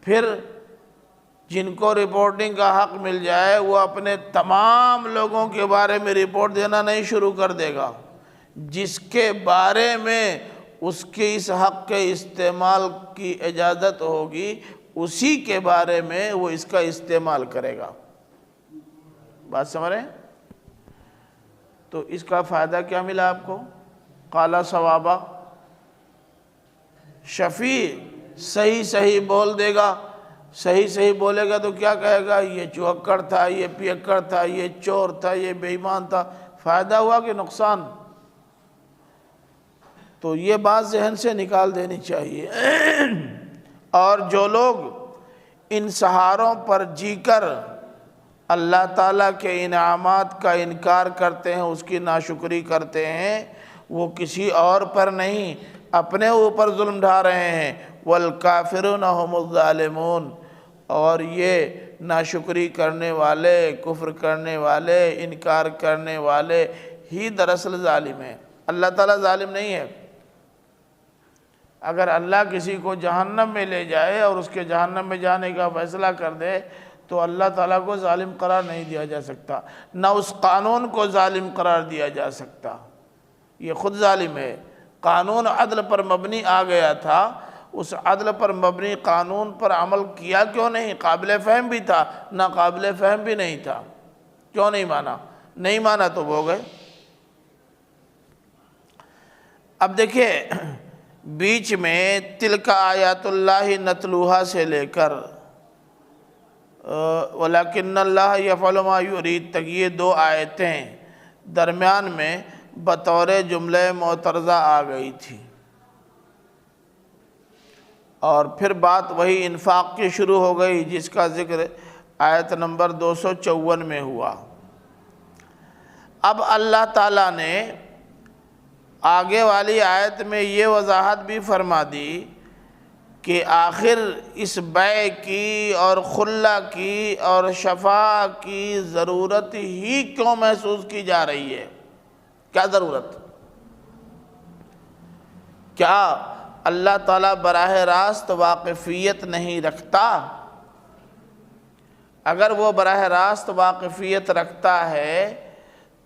پھر جن کو رپورٹنگ کا حق مل جائے وہ اپنے تمام لوگوں کے بارے میں رپورٹ دینا نہیں شروع کر دے گا۔ جس کے بارے میں اس کے اس حق کے استعمال کی اجازت ہوگی اسی کے بارے میں وہ اس کا استعمال کرے گا۔ بات سمجھ رہے ہیں؟ تو اس کا فائدہ کیا ملا آپ کو؟ قال ثوابا، شفیع صحیح صحیح بول دے گا۔ صحیح صحیح بولے گا تو کیا کہے گا؟ یہ چوہکڑ تھا، یہ پیکڑ تھا، یہ چور تھا، یہ بے ایمان تھا۔ فائدہ ہوا کہ نقصان؟ تو یہ بات ذہن سے نکال دینی چاہیے۔ اور جو لوگ ان سہاروں پر جی کر اللہ تعالیٰ کے انعامات کا انکار کرتے ہیں، اس کی ناشکری کرتے ہیں، وہ کسی اور پر نہیں اپنے اوپر ظلم ڈھا رہے ہیں۔ والکافرون هم الظالمون، اور یہ ناشکری کرنے والے، کفر کرنے والے، انکار کرنے والے ہی دراصل ظالم ہیں۔ اللہ تعالیٰ ظالم نہیں ہے۔ اگر اللہ کسی کو جہنم میں لے جائے اور اس کے جہنم میں جانے کا فیصلہ کر دے تو اللہ تعالیٰ کو ظالم قرار نہیں دیا جا سکتا، نہ اس قانون کو ظالم قرار دیا جا سکتا۔ یہ خود ظالم ہے۔ قانون عدل پر مبنی آ گیا تھا، اس عدل پر مبنی قانون پر عمل کیا کیوں نہیں؟ قابل فہم بھی تھا، نہ قابل فہم بھی نہیں تھا، کیوں نہیں مانا؟ نہیں مانا تو وہ گئے۔ اب دیکھیں بیچ میں تلک آیات اللہ نتلوہا سے لے کر ولیکن اللہ یفعل ما یرید تک یہ 2 آیتیں درمیان میں بطور جملہ معترضہ آ گئی تھی، اور پھر بات وہی انفاق کی شروع ہو گئی جس کا ذکر آیت نمبر 254 میں ہوا۔ اب اللہ تعالیٰ نے آگے والی آیت میں یہ وضاحت بھی فرما دی کہ آخر اس بیع کی اور خلہ کی اور شفاء کی ضرورت ہی کیوں محسوس کی جا رہی ہے؟ کیا ضرورت؟ کیا اللہ تعالیٰ براہ راست واقفیت نہیں رکھتا؟ اگر وہ براہ راست واقفیت رکھتا ہے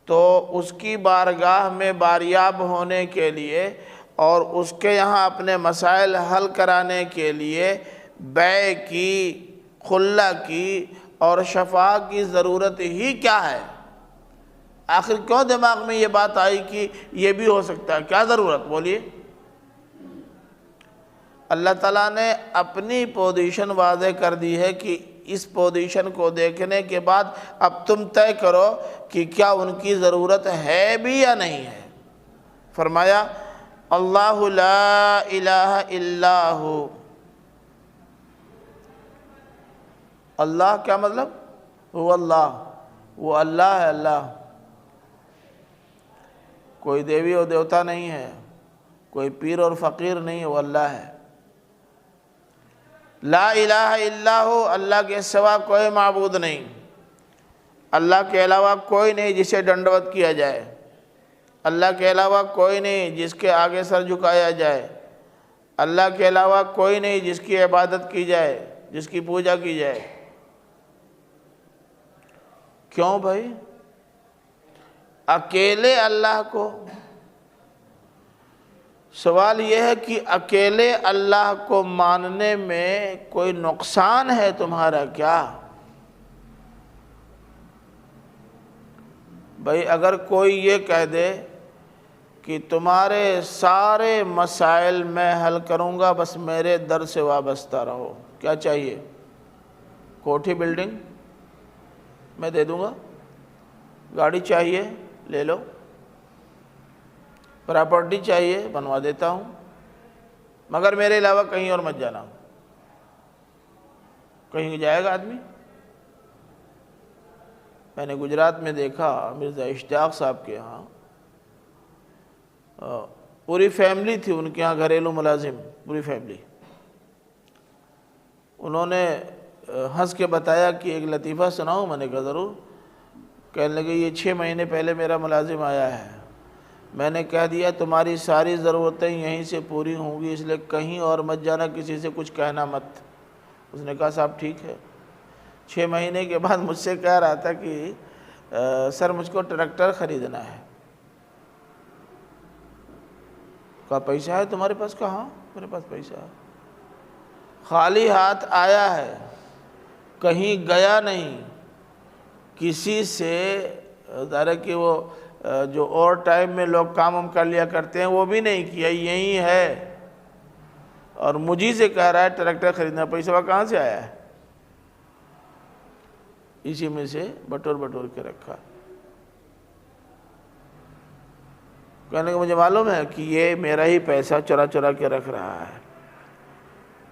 تو اس کی بارگاہ میں باریاب ہونے کے لیے اور اس کے یہاں اپنے مسائل حل کرانے کے لیے بیع کی، خلہ کی اور شفاء کی ضرورت ہی کیا ہے؟ آخر کیوں دماغ میں یہ بات آئی کہ یہ بھی ہو سکتا ہے؟ کیا ضرورت؟ بولیے۔ اللہ تعالیٰ نے اپنی پوزیشن واضح کر دی ہے کہ اس پوزیشن کو دیکھنے کے بعد اب تم طے کرو کہ کیا ان کی ضرورت ہے بھی یا نہیں ہے۔ فرمایا اللہ لا الہ الا ہو۔ اللہ کیا مطلب؟ وہ اللہ، وہ اللہ ہے، اللہ کوئی دیوی اور دیوتا نہیں ہے، کوئی پیر اور فقیر نہیں ہے، وہ اللہ ہے۔ لا الہ الا ہو، اللہ کے سوا کوئی معبود نہیں، اللہ کے علاوہ کوئی نہیں جسے ڈنڈوت کیا جائے، اللہ کے علاوہ کوئی نہیں جس کے آگے سر جھکایا جائے، اللہ کے علاوہ کوئی نہیں جس کی عبادت کی جائے، جس کی پوجا کی جائے۔ کیوں بھائی؟ اکیلے اللہ کو۔ سوال یہ ہے کہ اکیلے اللہ کو ماننے میں کوئی نقصان ہے تمہارا کیا؟ بھائی اگر کوئی یہ کہہ دے کہ تمہارے سارے مسائل میں حل کروں گا، بس میرے در سے وابستہ رہو، کیا چاہیے؟ کوٹھی بلڈنگ میں دے دوں گا، گاڑی چاہیے لے لو، پراپرٹی چاہیے بنوا دیتا ہوں، مگر میرے علاوہ کہیں اور مت جانا۔ کہیں جائے گا آدمی؟ میں نے گجرات میں دیکھا مرزا اشتیاق صاحب کے ہاں پوری فیملی تھی، ان کے ہاں گھریلو ملازم پوری فیملی۔ انہوں نے ہنس کے بتایا کہ ایک لطیفہ سناؤں؟ میں نے کہا ضرور۔ کہنے لگے یہ 6 مہینے پہلے میرا ملازم آیا ہے، میں نے کہہ دیا تمہاری ساری ضرورتیں یہیں سے پوری ہوں گی، اس لیے کہیں اور مت جانا، کسی سے کچھ کہنا مت۔ اس نے کہا صاحب ٹھیک ہے۔ 6 مہینے کے بعد مجھ سے کہہ رہا تھا کہ سر مجھ کو ٹریکٹر خریدنا ہے۔ کہا پیسہ ہے تمہارے پاس؟ کہا ہاں میرے پاس پیسہ ہے۔ خالی ہاتھ آیا ہے، کہیں گیا نہیں، کسی سے ظاہر ہے کہ وہ جو اور ٹائم میں لوگ کام کر لیا کرتے ہیں وہ بھی نہیں کیا، یہی ہے، اور مجھے سے کہہ رہا ہے ٹریکٹر خریدنا۔ پیسہ وہ کہاں سے آیا ہے؟ اسی میں سے بٹور کے رکھا۔ کہنے کہ مجھے معلوم ہے کہ یہ میرا ہی پیسہ چرا کے رکھ رہا ہے،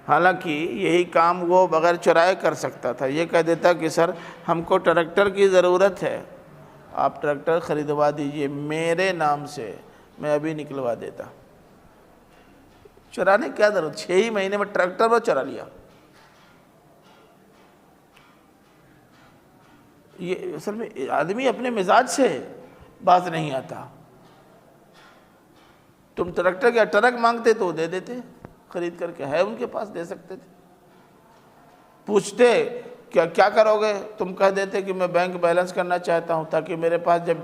حالانکہ یہی کام وہ بغیر چرائے کر سکتا تھا۔ یہ کہہ دیتا کہ سر ہم کو ٹریکٹر کی ضرورت ہے، آپ ٹریکٹر خریدوا دیجئے میرے نام سے، میں ابھی نکلوا دیتا۔ چرانے کیا ضرورت؟ 6 ہی مہینے میں ٹریکٹر وہ چرا لیا۔ یہ اصل میں آدمی اپنے مزاج سے باز نہیں آتا۔ تم ٹریکٹر کیا ٹرک مانگتے تو دے دیتے، خرید کر کے ہے ان کے پاس، دے سکتے تھے۔ پوچھتے کیا کرو گے؟ تم کہہ دیتے کہ میں بینک بیلنس کرنا چاہتا ہوں تاکہ میرے پاس جب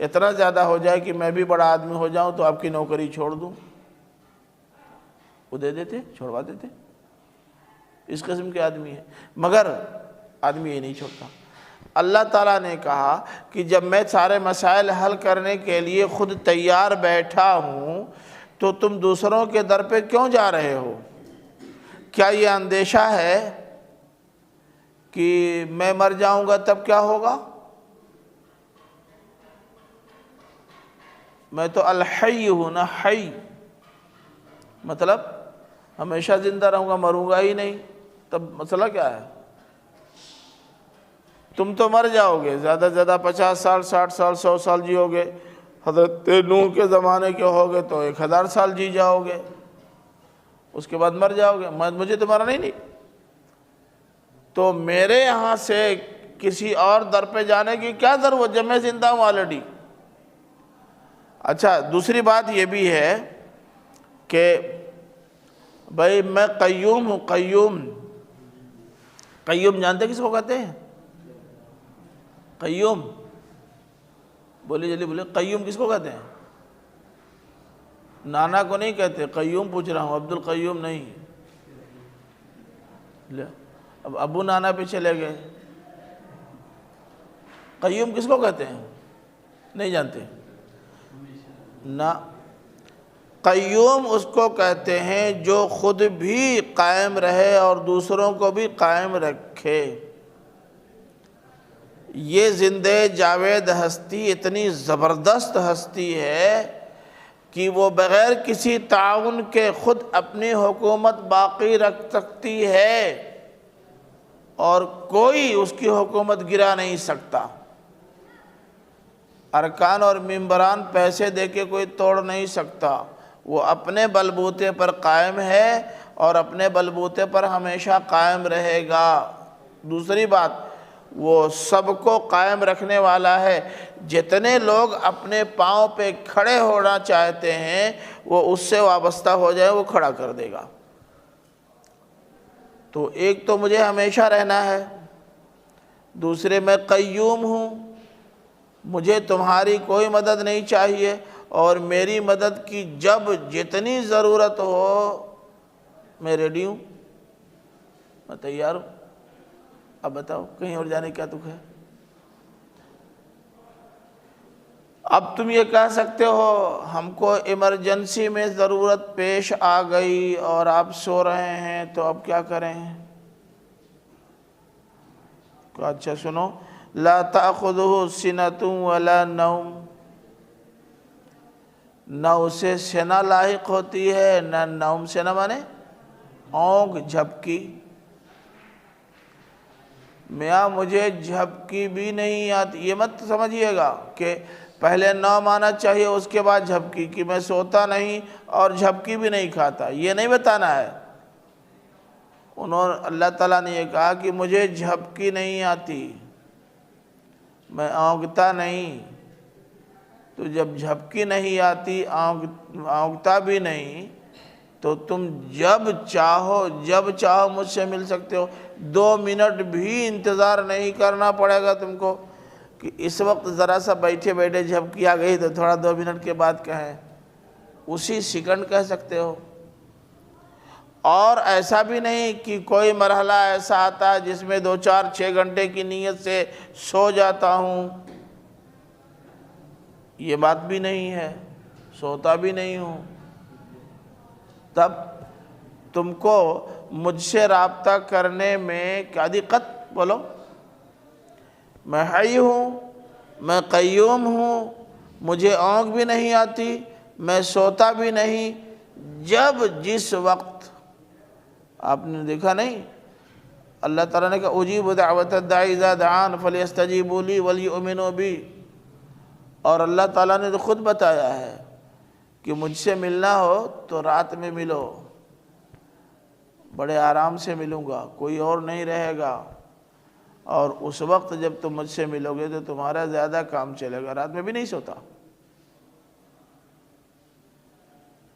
اتنا زیادہ ہو جائے کہ میں بھی بڑا آدمی ہو جاؤں تو آپ کی نوکری چھوڑ دوں۔ وہ دے دیتے، چھوڑوا دیتے۔ اس قسم کے آدمی ہیں، مگر آدمی یہ نہیں چھوڑتا۔ اللہ تعالیٰ نے کہا کہ جب میں سارے مسائل حل کرنے کے لیے خود تیار بیٹھا ہوں تو تم دوسروں کے در پہ کیوں جا رہے ہو؟ کیا یہ اندیشہ ہے کہ میں مر جاؤں گا تب کیا ہوگا؟ میں تو الحی ہوں نا، حی مطلب ہمیشہ زندہ رہوں گا، مروں گا ہی نہیں، تب مسئلہ کیا ہے؟ تم تو مر جاؤ گے، زیادہ سے زیادہ 50 سال، 60 سال، 100 سال جیو گے۔ حضرت نوح کے زمانے کے ہوگے تو 1000 سال جی جاؤ گے، اس کے بعد مر جاؤ گے۔ مجھے تو مرنا ہی نہیں، تو میرے یہاں سے کسی اور در پہ جانے کی کیا ضرورت جب میں زندہ ہوں آلریڈی؟ اچھا، دوسری بات یہ بھی ہے کہ بھائی میں قیوم ہوں۔ قیوم جانتے کس کو کہتے ہیں؟ قیوم بولی جلدی بولے، قیوم کس کو کہتے ہیں؟ نانا کو نہیں کہتے، قیوم پوچھ رہا ہوں، عبد القیوم نہیں۔ اب ابو نانا پہ چلے گئے۔ قیوم کس کو کہتے ہیں؟ نہیں جانتے نا؟ قیوم اس کو کہتے ہیں جو خود بھی قائم رہے اور دوسروں کو بھی قائم رکھے۔ یہ زندہ جاوید ہستی اتنی زبردست ہستی ہے کہ وہ بغیر کسی تعاون کے خود اپنی حکومت باقی رکھ سکتی ہے اور کوئی اس کی حکومت گرا نہیں سکتا۔ ارکان اور ممبران پیسے دے کے کوئی توڑ نہیں سکتا، وہ اپنے بلبوتے پر قائم ہے اور اپنے بلبوتے پر ہمیشہ قائم رہے گا۔ دوسری بات، وہ سب کو قائم رکھنے والا ہے۔ جتنے لوگ اپنے پاؤں پہ کھڑے ہونا چاہتے ہیں وہ اس سے وابستہ ہو جائے، وہ کھڑا کر دے گا۔ تو ایک تو مجھے ہمیشہ رہنا ہے، دوسرے میں قیوم ہوں، مجھے تمہاری کوئی مدد نہیں چاہیے، اور میری مدد کی جب جتنی ضرورت ہو میں ریڈی ہوں، میں تیار ہوں۔ اب بتاؤ کہیں اور جانے کیا تک ہے؟ اب تم یہ کہہ سکتے ہو ہم کو ایمرجنسی میں ضرورت پیش آ گئی اور آپ سو رہے ہیں تو اب کیا کریں؟ اچھا سنو، لا تأخذہ سنۃ ولا نوم، نہ اسے سنا لاحق ہوتی ہے، نہ نوم، سنا مانے اونگ جھپکی۔ میاں مجھے جھپکی بھی نہیں آتی، یہ مت سمجھیے گا کہ پہلے نوم آنا چاہیے اس کے بعد جھپکی، کہ میں سوتا نہیں اور جھپکی بھی نہیں کھاتا، یہ نہیں بتانا ہے۔ اللہ تعالیٰ نے یہ کہا کہ مجھے جھپکی نہیں آتی، میں اونگتا نہیں۔ تو جب جھپکی نہیں آتی، اونگتا بھی نہیں، تو تم جب چاہو مجھ سے مل سکتے ہو۔ 2 منٹ بھی انتظار نہیں کرنا پڑے گا تم کو کہ اس وقت ذرا سا بیٹھے بیٹھے جھپکی آ گئی تو تھوڑا 2 منٹ کے بعد کہیں، اسی سیکنڈ کہہ سکتے ہو۔ اور ایسا بھی نہیں کہ کوئی مرحلہ ایسا آتا ہے جس میں 2 4 6 گھنٹے کی نیت سے سو جاتا ہوں، یہ بات بھی نہیں ہے، سوتا بھی نہیں ہوں۔ تب تم کو مجھ سے رابطہ کرنے میں کیا دقت؟ بولو، میں حی ہوں، میں قیوم ہوں، مجھے اونگ بھی نہیں آتی، میں سوتا بھی نہیں۔ جب جس وقت، آپ نے دیکھا نہیں اللہ تعالیٰ نے کہا اجیب دعوت الداعی اذا دعان فلیستجیبوا لی ولیؤمنوا بی، اور اللہ تعالیٰ نے تو خود بتایا ہے کہ مجھ سے ملنا ہو تو رات میں ملو، بڑے آرام سے ملوں گا، کوئی اور نہیں رہے گا، اور اس وقت جب تم مجھ سے ملو گے تو تمہارا زیادہ کام چلے گا، رات میں بھی نہیں سوتا۔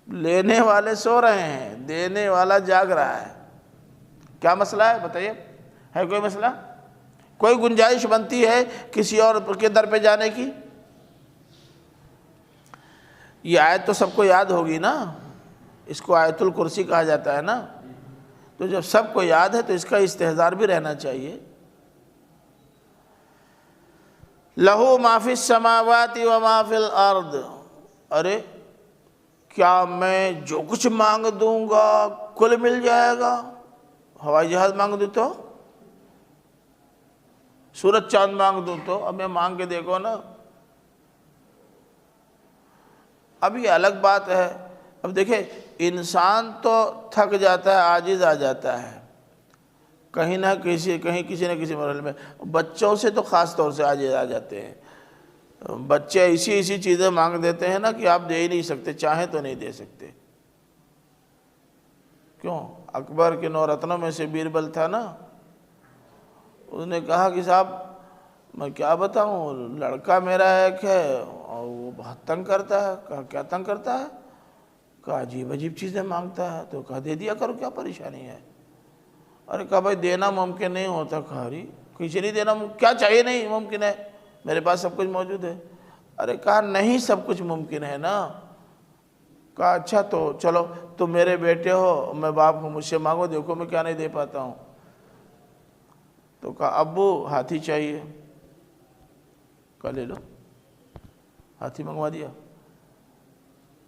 لینے والے سو رہے ہیں، دینے والا جاگ رہا ہے۔ کیا مسئلہ ہے بتائیے؟ ہے کوئی مسئلہ؟ کوئی گنجائش بنتی ہے کسی اور کے در پہ جانے کی؟ یہ آیت تو سب کو یاد ہوگی نا، اس کو آیت الکرسی کہا جاتا ہے نا، تو جب سب کو یاد ہے تو اس کا استحضار بھی رہنا چاہیے۔ لہو ما فی السماوات و ما فی الارض، ارے کیا میں جو کچھ مانگ دوں گا کل مل جائے گا؟ ہوائی جہاز مانگ دوں تو، سورج چاند مانگ دوں تو، اب میں مانگ کے دیکھو نا۔ اب یہ الگ بات ہے، اب دیکھیں انسان تو تھک جاتا ہے، عاجز آ جاتا ہے کہیں نہ کسی نہ کسی مرحلے میں، بچوں سے تو خاص طور سے عاجز آ جاتے ہیں۔ بچے ایسی چیزیں مانگ دیتے ہیں نا کہ آپ دے ہی نہیں سکتے، چاہیں تو نہیں دے سکتے۔ کیوں؟ اکبر کے 9 رتنوں میں سے بیربل تھا نا، اس نے کہا کہ صاحب میں کیا بتاؤں، لڑکا میرا ایک ہے اور وہ بہت تنگ کرتا ہے۔ کہا کیا تنگ کرتا ہے؟ کہا عجیب چیزیں مانگتا ہے۔ تو کہا دے دیا کرو، کیا پریشانی ہے؟ ارے کہا بھائی دینا ممکن نہیں ہوتا۔ کہا کچھ نہیں دینا کیا چاہیے، نہیں ممکن ہے، میرے پاس سب کچھ موجود ہے۔ ارے کہا نہیں سب کچھ ممکن ہے نا۔ کہا اچھا تو چلو تم میرے بیٹے ہو، میں باپ ہوں، مجھ سے مانگو، دیکھو میں کیا نہیں دے پاتا ہوں۔ تو کہا ابو ہاتھی چاہیے۔ کہا لے لو، ہاتھی منگوا دیا۔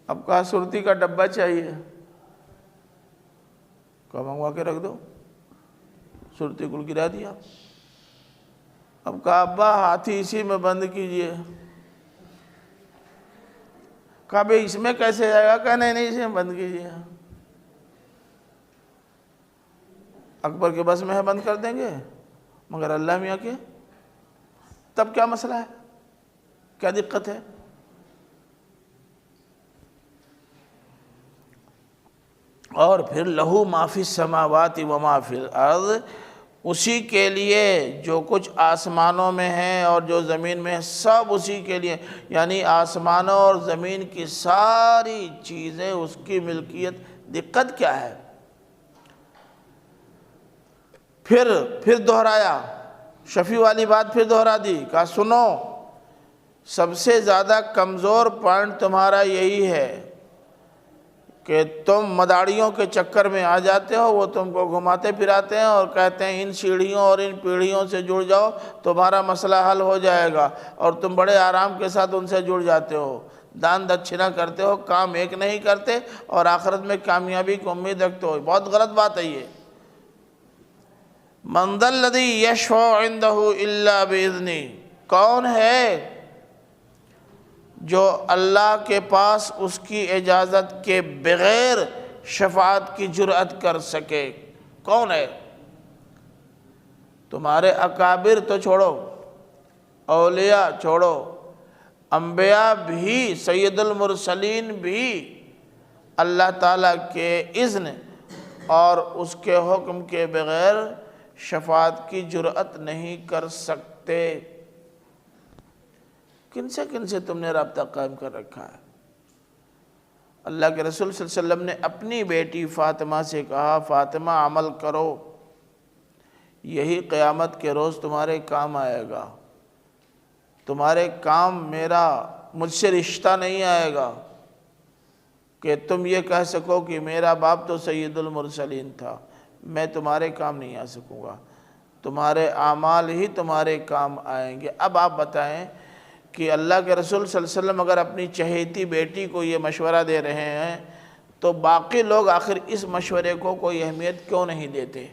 اب کہا سرتی کا ڈبہ چاہیے۔ کہا منگوا کے رکھ دو، سرتی کل گرا دیا۔ اب کہا ابا ہاتھی اسی میں بند کیجئے۔ کہا بھئی اس میں کیسے جائے گا؟ کہا نہیں اسی میں بند کیجئے۔ اکبر کے بس میں ہے بند کر دیں گے، مگر اللہ میاں کے، تب کیا مسئلہ ہے، کیا دقت ہے؟ اور پھر لہو ما فی السماوات و ما فی الارض، اسی کے لیے جو کچھ آسمانوں میں ہے اور جو زمین میں ہے سب اسی کے لیے، یعنی آسمانوں اور زمین کی ساری چیزیں اس کی ملکیت۔ دقت کیا ہے؟ پھر دہرایا، شفیع والی بات پھر دہرا دی۔ کہا سنو، سب سے زیادہ کمزور پوائنٹ تمہارا یہی ہے کہ تم مداڑیوں کے چکر میں آ جاتے ہو، وہ تم کو گھماتے پھراتے ہیں اور کہتے ہیں ان سیڑھیوں اور ان پیڑھیوں سے جڑ جاؤ تمہارا مسئلہ حل ہو جائے گا، اور تم بڑے آرام کے ساتھ ان سے جڑ جاتے ہو، دان دچھنا کرتے ہو، کام ایک نہیں کرتے اور آخرت میں کامیابی کو امید رکھتے ہو۔ بہت غلط بات ہے یہ۔ من ذا الذی یشفع عندہ الا باذنہ، کون ہے جو اللہ کے پاس اس کی اجازت کے بغیر شفاعت کی جرأت کر سکے؟ کون ہے؟ تمہارے اکابر تو چھوڑو، اولیاء چھوڑو، انبیاء بھی، سید المرسلین بھی اللہ تعالیٰ کے اذن اور اس کے حکم کے بغیر شفاعت کی جرأت نہیں کر سکتے۔ کن سے تم نے رابطہ قائم کر رکھا ہے؟ اللہ کے رسول صلی اللہ علیہ وسلم نے اپنی بیٹی فاطمہ سے کہا فاطمہ عمل کرو، یہی قیامت کے روز تمہارے کام آئے گا، تمہارے کام مجھ سے رشتہ نہیں آئے گا کہ تم یہ کہہ سکو کہ میرا باپ تو سید المرسلین تھا، میں تمہارے کام نہیں آ سکوں گا، تمہارے اعمال ہی تمہارے کام آئیں گے۔ اب آپ بتائیں کہ اللہ کے رسول صلی اللہ علیہ وسلم اگر اپنی چہیتی بیٹی کو یہ مشورہ دے رہے ہیں تو باقی لوگ آخر اس مشورے کو کوئی اہمیت کیوں نہیں دیتے؟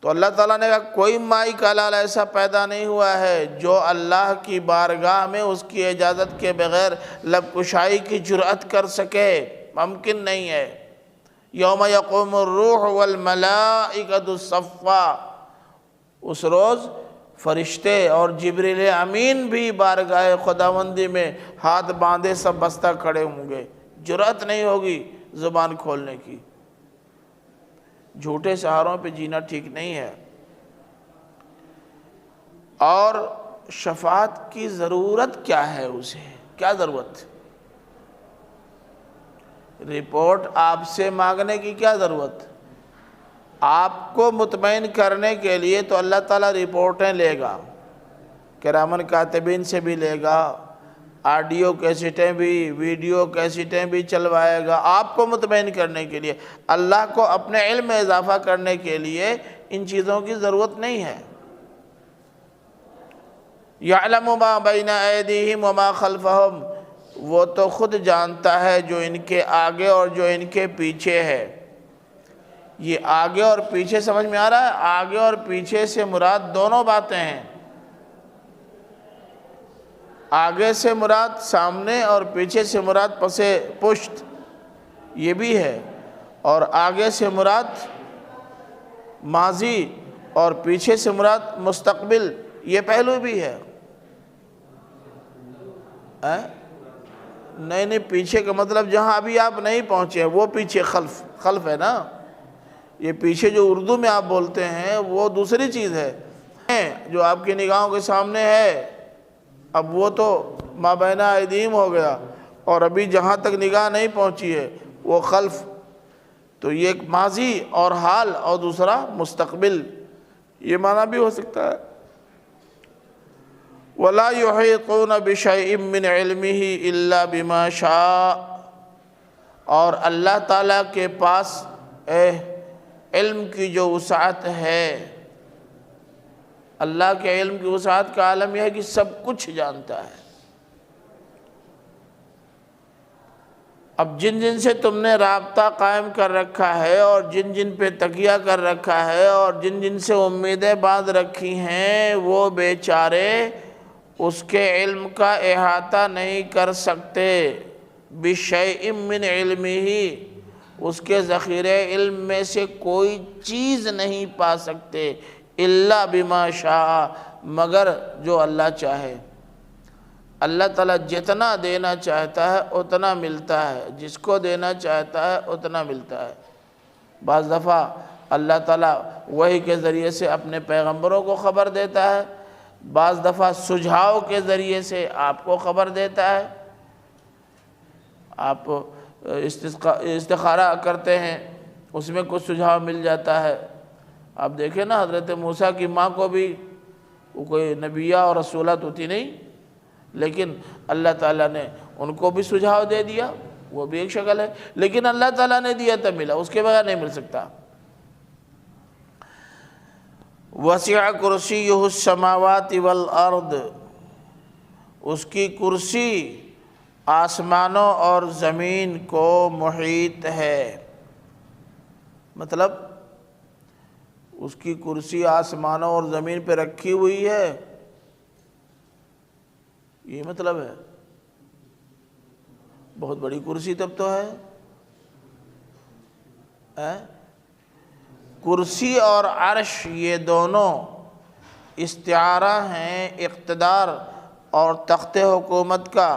تو اللہ تعالیٰ نے کہا کوئی مائی کا لال ایسا پیدا نہیں ہوا ہے جو اللہ کی بارگاہ میں اس کی اجازت کے بغیر لب کشائی کی جرأت کر سکے، ممکن نہیں ہے۔ یوم یقوم الروح والملائکۃ صفا، اس روز فرشتے اور جبریل امین بھی بارگاہ خداوندی میں ہاتھ باندھے سب بستہ کھڑے ہوں گے، جرأت نہیں ہوگی زبان کھولنے کی۔ جھوٹے سہاروں پہ جینا ٹھیک نہیں ہے۔ اور شفاعت کی ضرورت کیا ہے؟ اسے کیا ضرورت؟ رپورٹ آپ سے مانگنے کی کیا ضرورت؟ آپ کو مطمئن کرنے کے لیے تو اللہ تعالیٰ رپورٹیں لے گا، کرامن کاتبین سے بھی لے گا، آڈیو کیسٹیں بھی، ویڈیو کیسٹیں بھی چلوائے گا آپ کو مطمئن کرنے کے لیے۔ اللہ کو اپنے علم میں اضافہ کرنے کے لیے ان چیزوں کی ضرورت نہیں ہے۔ یعلم ما بین ایدیہم وما خلفہم، وہ تو خود جانتا ہے جو ان کے آگے اور جو ان کے پیچھے ہے۔ یہ آگے اور پیچھے سمجھ میں آ رہا ہے؟ آگے اور پیچھے سے مراد دونوں باتیں ہیں۔ آگے سے مراد سامنے اور پیچھے سے مراد پس پشت، یہ بھی ہے، اور آگے سے مراد ماضی اور پیچھے سے مراد مستقبل، یہ پہلو بھی ہے۔ نہیں پیچھے کا مطلب جہاں ابھی آپ نہیں پہنچے وہ پیچھے، خلف ہے نا۔ یہ پیچھے جو اردو میں آپ بولتے ہیں وہ دوسری چیز ہے، جو آپ کی نگاہوں کے سامنے ہے اب وہ تو ما بین ایدیہم ہو گیا، اور ابھی جہاں تک نگاہ نہیں پہنچی ہے وہ خلف۔ تو یہ ایک ماضی اور حال اور دوسرا مستقبل، یہ معنی بھی ہو سکتا ہے۔ وَلَا يُحِيطُونَ بِشَيْءٍ مِّنْ عِلْمِهِ إِلَّا بِمَا شَاءَ، اور اللہ تعالیٰ کے پاس علم کی جو وسعت ہے، اللہ کے علم کی وسعت کا عالم یہ ہے کہ سب کچھ جانتا ہے۔ اب جن جن سے تم نے رابطہ قائم کر رکھا ہے اور جن جن پہ تکیہ کر رکھا ہے اور جن جن سے امیدیں باندھ رکھی ہیں، وہ بیچارے اس کے علم کا احاطہ نہیں کر سکتے۔ بِشَيْءٍ مِّنْ عِلْمِهِ، اس کے ذخیرے علم میں سے کوئی چیز نہیں پا سکتے، إِلَّا بِمَا شَاءَ، مگر جو اللہ چاہے۔ اللہ تعالیٰ جتنا دینا چاہتا ہے اتنا ملتا ہے، جس کو دینا چاہتا ہے اتنا ملتا ہے۔ بعض دفعہ اللہ تعالیٰ وحی کے ذریعے سے اپنے پیغمبروں کو خبر دیتا ہے، بعض دفعہ سجھاؤ کے ذریعے سے آپ کو خبر دیتا ہے۔ آپ استخارہ کرتے ہیں، اس میں کچھ سجھاؤ مل جاتا ہے۔ آپ دیکھیں نا حضرت موسیٰ کی ماں کو بھی وہ کوئی نبیہ اور رسولہ تو تھی نہیں، لیکن اللہ تعالیٰ نے ان کو بھی سجھاؤ دے دیا، وہ بھی ایک شکل ہے، لیکن اللہ تعالیٰ نے دیا تب ملا، اس کے بغیر نہیں مل سکتا۔ وسع کرسیہ السماوات والارض، اس کی کرسی آسمانوں اور زمین کو محیط ہے، مطلب اس کی کرسی آسمانوں اور زمین پہ رکھی ہوئی ہے، یہ مطلب ہے۔ بہت بڑی کرسی تب تو ہے۔ کرسی اور عرش یہ دونوں استعارہ ہیں اقتدار اور تخت حکومت کا،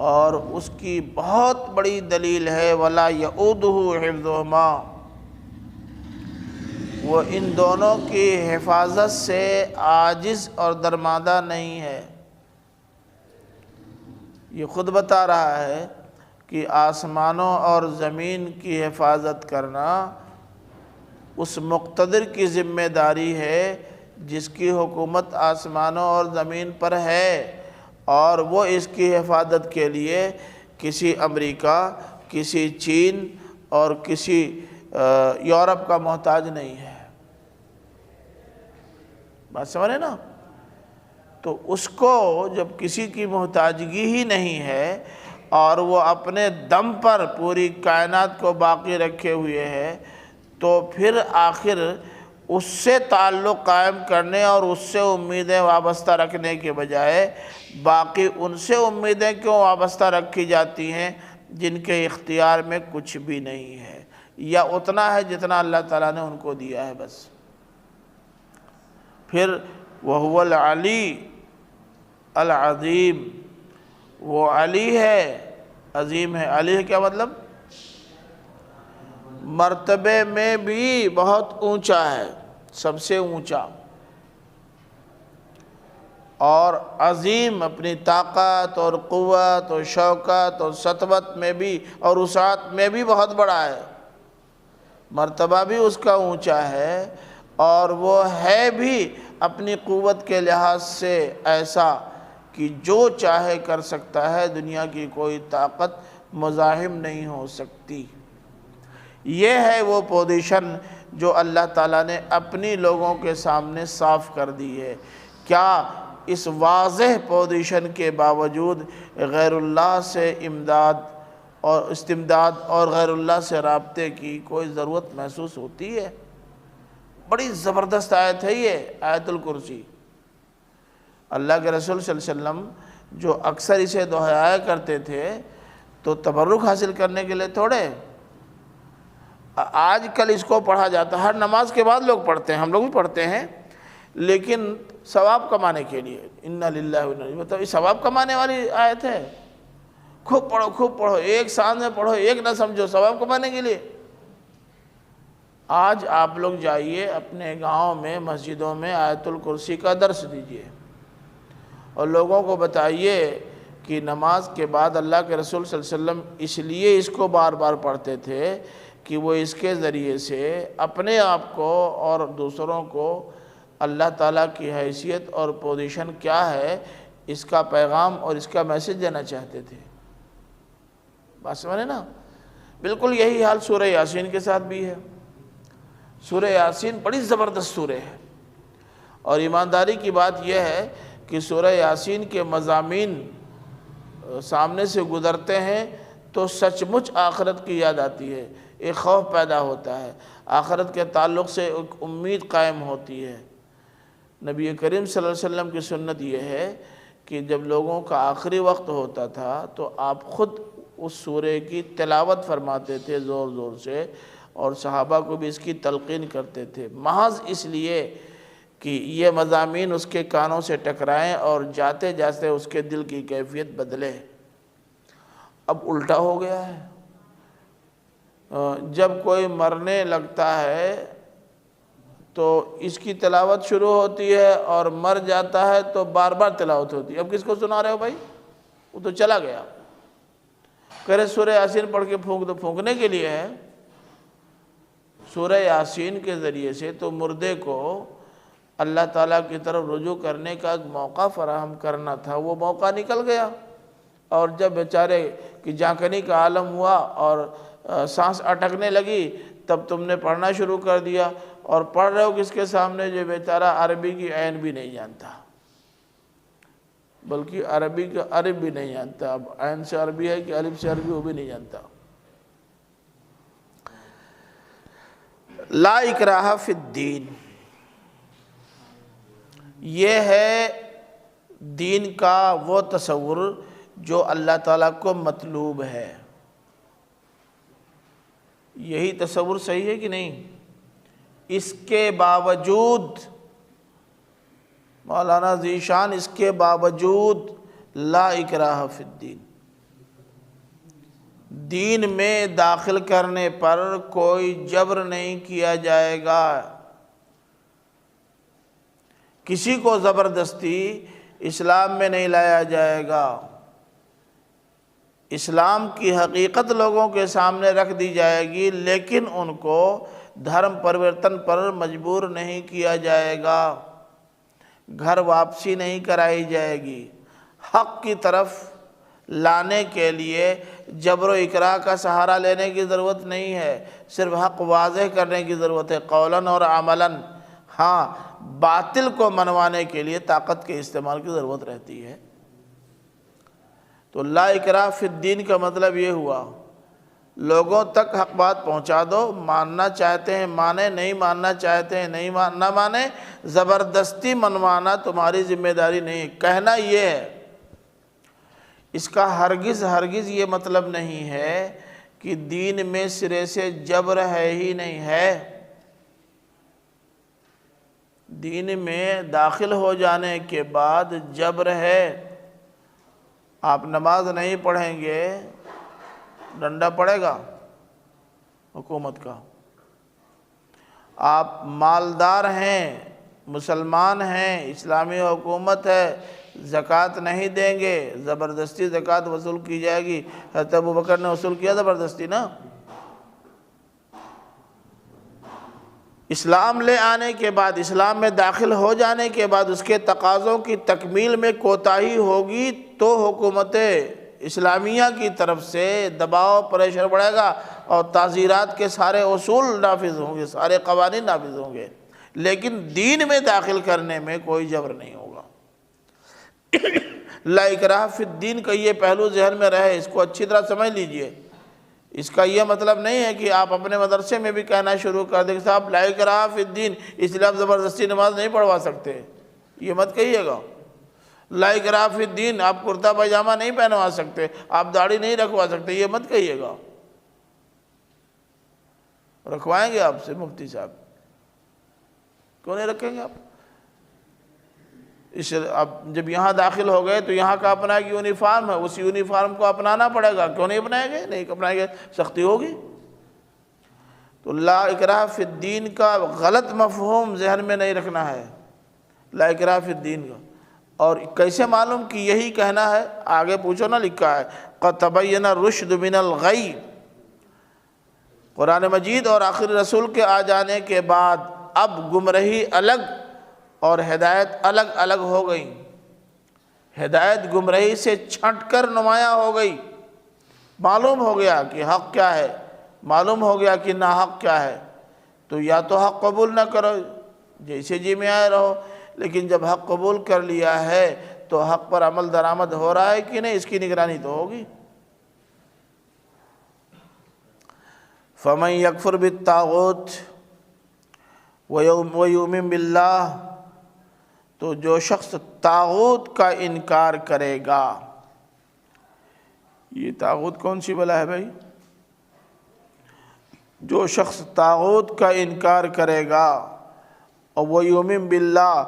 اور اس کی بہت بڑی دلیل ہے وَلَا يَئُودُهُ حِفْظُهُمَا، وہ ان دونوں کی حفاظت سے عاجز اور درماندہ نہیں ہے۔ یہ خود بتا رہا ہے کہ آسمانوں اور زمین کی حفاظت کرنا اس مقتدر کی ذمہ داری ہے جس کی حکومت آسمانوں اور زمین پر ہے، اور وہ اس کی حفاظت کے لیے کسی امریکہ، کسی چین اور کسی یورپ کا محتاج نہیں ہے۔ بات سمجھ رہے نا؟ تو اس کو جب کسی کی محتاجگی ہی نہیں ہے اور وہ اپنے دم پر پوری کائنات کو باقی رکھے ہوئے ہے، تو پھر آخر اس سے تعلق قائم کرنے اور اس سے امیدیں وابستہ رکھنے کے بجائے باقی ان سے امیدیں کیوں وابستہ رکھی جاتی ہیں جن کے اختیار میں کچھ بھی نہیں ہے، یا اتنا ہے جتنا اللہ تعالیٰ نے ان کو دیا ہے بس۔ پھر وَهُوَ الْعَلِيُّ الْعَظِيمُ، وہ علی ہے، عظیم ہے۔ علی ہے کیا مطلب؟ مرتبے میں بھی بہت اونچا ہے، سب سے اونچا، اور عظیم اپنی طاقت اور قوت اور شوکت اور سطوت میں بھی اور وسعت میں بھی بہت بڑا ہے۔ مرتبہ بھی اس کا اونچا ہے، اور وہ ہے بھی اپنی قوت کے لحاظ سے ایسا کہ جو چاہے کر سکتا ہے، دنیا کی کوئی طاقت مزاحم نہیں ہو سکتی۔ یہ ہے وہ پوزیشن جو اللہ تعالیٰ نے اپنی لوگوں کے سامنے صاف کر دی ہے۔ کیا اس واضح پوزیشن کے باوجود غیر اللہ سے امداد اور استمداد اور غیر اللہ سے رابطے کی کوئی ضرورت محسوس ہوتی ہے؟ بڑی زبردست آیت ہے یہ آیت الکرسی۔ اللہ کے رسول صلی اللہ علیہ وسلم جو اکثر اسے دہرایا کرتے تھے تو تبرک حاصل کرنے کے لیے تھوڑے، آج کل اس کو پڑھا جاتا ہے، ہر نماز کے بعد لوگ پڑھتے ہیں، ہم لوگ بھی پڑھتے ہیں، لیکن ثواب کمانے کے لیے۔ انا للہ و انا الیہ، مطلب یہ ثواب کمانے والی آیت ہے؟ خوب پڑھو، ایک ساتھ میں پڑھو، ایک نہ سمجھو، ثواب کمانے کے لیے۔ آج آپ لوگ جائیے اپنے گاؤں میں مسجدوں میں آیت الکرسی کا درس دیجیے اور لوگوں کو بتائیے کہ نماز کے بعد اللہ کے رسول صلی اللہ علیہ وسلم اس لیے اس کو بار بار پڑھتے تھے کہ وہ اس کے ذریعے سے اپنے آپ کو اور دوسروں کو اللہ تعالیٰ کی حیثیت اور پوزیشن کیا ہے اس کا پیغام اور اس کا میسج دینا چاہتے تھے۔ بات سمجھے نا؟ بالکل یہی حال سورہ یاسین کے ساتھ بھی ہے۔ سورہ یاسین بڑی زبردست سورہ ہے، اور ایمانداری کی بات یہ ہے کہ سورہ یاسین کے مضامین سامنے سے گزرتے ہیں تو سچ مچ آخرت کی یاد آتی ہے، ایک خوف پیدا ہوتا ہے، آخرت کے تعلق سے ایک امید قائم ہوتی ہے۔ نبی کریم صلی اللہ علیہ وسلم کی سنت یہ ہے کہ جب لوگوں کا آخری وقت ہوتا تھا تو آپ خود اس سورہ کی تلاوت فرماتے تھے زور زور سے، اور صحابہ کو بھی اس کی تلقین کرتے تھے، محض اس لیے کہ یہ مضامین اس کے کانوں سے ٹکرائیں اور جاتے جاتے اس کے دل کی کیفیت بدلے۔ اب الٹا ہو گیا ہے، جب کوئی مرنے لگتا ہے تو اس کی تلاوت شروع ہوتی ہے اور مر جاتا ہے تو بار بار تلاوت ہوتی ہے۔ اب کس کو سنا رہے ہو بھائی؟ وہ تو چلا گیا۔ کہہ رہے سورہ یاسین پڑھ کے پھونک دو، پھونکنے کے لیے ہے؟ سورہ یاسین کے ذریعے سے تو مردے کو اللہ تعالیٰ کی طرف رجوع کرنے کا ایک موقع فراہم کرنا تھا، وہ موقع نکل گیا، اور جب بیچارے کی جانکنی کا عالم ہوا اور سانس اٹکنے لگی تب تم نے پڑھنا شروع کر دیا، اور پڑھ رہے ہو کس کے سامنے؟ جو بیچارہ عربی کی عین بھی نہیں جانتا، بلکہ عربی کا عرب بھی نہیں جانتا، اب عین سے عربی ہے کہ الف سے عربی وہ بھی نہیں جانتا۔ لا اکراہ فی الدین، یہ ہے دین کا وہ تصور جو اللہ تعالیٰ کو مطلوب ہے۔ یہی تصور صحیح ہے کہ نہیں؟ اس کے باوجود مولانا ذیشان اس کے باوجود لا اکراہ فی الدین، دین میں داخل کرنے پر کوئی جبر نہیں کیا جائے گا، کسی کو زبردستی اسلام میں نہیں لایا جائے گا، اسلام کی حقیقت لوگوں کے سامنے رکھ دی جائے گی، لیکن ان کو دھرم پرورتن پر مجبور نہیں کیا جائے گا، گھر واپسی نہیں کرائی جائے گی۔ حق کی طرف لانے کے لیے جبر و اکراہ کا سہارا لینے کی ضرورت نہیں ہے، صرف حق واضح کرنے کی ضرورت ہے، قولاً اور عملاً۔ ہاں، باطل کو منوانے کے لیے طاقت کے استعمال کی ضرورت رہتی ہے۔ تو لا اکراہ فی الدین کا مطلب یہ ہوا، لوگوں تک حق بات پہنچا دو، ماننا چاہتے ہیں مانیں، نہیں ماننا چاہتے ہیں نہ مانیں، زبردستی منوانا تمہاری ذمہ داری نہیں۔ کہنا یہ ہے، اس کا ہرگز یہ مطلب نہیں ہے کہ دین میں سرے سے جبر ہے ہی نہیں ہے۔ دین میں داخل ہو جانے کے بعد جبر ہے۔ آپ نماز نہیں پڑھیں گے، ڈنڈا پڑے گا حکومت کا۔ آپ مالدار ہیں، مسلمان ہیں، اسلامی حکومت ہے، زکوٰۃ نہیں دیں گے، زبردستی زکوٰۃ وصول کی جائے گی۔ حضرت ابوبکر نے وصول کیا زبردستی نا۔ اسلام لے آنے کے بعد، اسلام میں داخل ہو جانے کے بعد اس کے تقاضوں کی تکمیل میں کوتاہی ہوگی تو حکومت اسلامیہ کی طرف سے دباؤ پریشر بڑھے گا اور تعزیرات کے سارے اصول نافذ ہوں گے، سارے قوانین نافذ ہوں گے، لیکن دین میں داخل کرنے میں کوئی جبر نہیں ہوگا۔ لا اکراہ فی الدین کا یہ پہلو ذہن میں رہے، اس کو اچھی طرح سمجھ لیجئے۔ اس کا یہ مطلب نہیں ہے کہ آپ اپنے مدرسے میں بھی کہنا شروع کر دیں کہ صاحب لا اکراہ فی الدین، اس لیے آپ زبردستی نماز نہیں پڑھوا سکتے، یہ مت کہیے گا۔ لا اکراہ فی الدین، آپ کرتا پائجامہ نہیں پہنوا سکتے، آپ داڑھی نہیں رکھوا سکتے، یہ مت کہیے گا۔ رکھوائیں گے آپ سے مفتی صاحب؟ کیوں نہیں رکھیں گے آپ؟ اب جب یہاں داخل ہو گئے تو یہاں کا اپنا ایک یونیفارم ہے، اس یونیفارم کو اپنانا پڑے گا، کیوں نہیں اپنائیں گے؟ نہیں اپنائیں گے سختی ہوگی۔ تو لا اکراہ فی الدین کا غلط مفہوم ذہن میں نہیں رکھنا ہے، لا اکراہ فی الدین کا۔ اور کیسے معلوم کہ یہی کہنا ہے؟ آگے پوچھو نا، لکھا ہے قد تبین الرشد من الغی۔ قرآن مجید اور آخری رسول کے آ جانے کے بعد اب گمراہی الگ اور ہدایت الگ الگ ہو گئی۔ ہدایت گمراہی سے چھٹ کر نمایاں ہو گئی، معلوم ہو گیا کہ حق کیا ہے، معلوم ہو گیا کہ ناحق کیا ہے۔ تو یا تو حق قبول نہ کرو، جیسے جی میں آئے رہو، لیکن جب حق قبول کر لیا ہے تو حق پر عمل درآمد ہو رہا ہے کہ نہیں، اس کی نگرانی تو ہوگی۔ فَمَن يَكْفُرْ بِالطَّاغُوتِ وَيُؤْمِن بِاللَّهِ، تو جو شخص طاغوت کا انکار کرے گا، یہ طاغوت کون سی بلا ہے بھائی؟ جو شخص طاغوت کا انکار کرے گا اور وَيُؤْمِن بِاللَّهِ،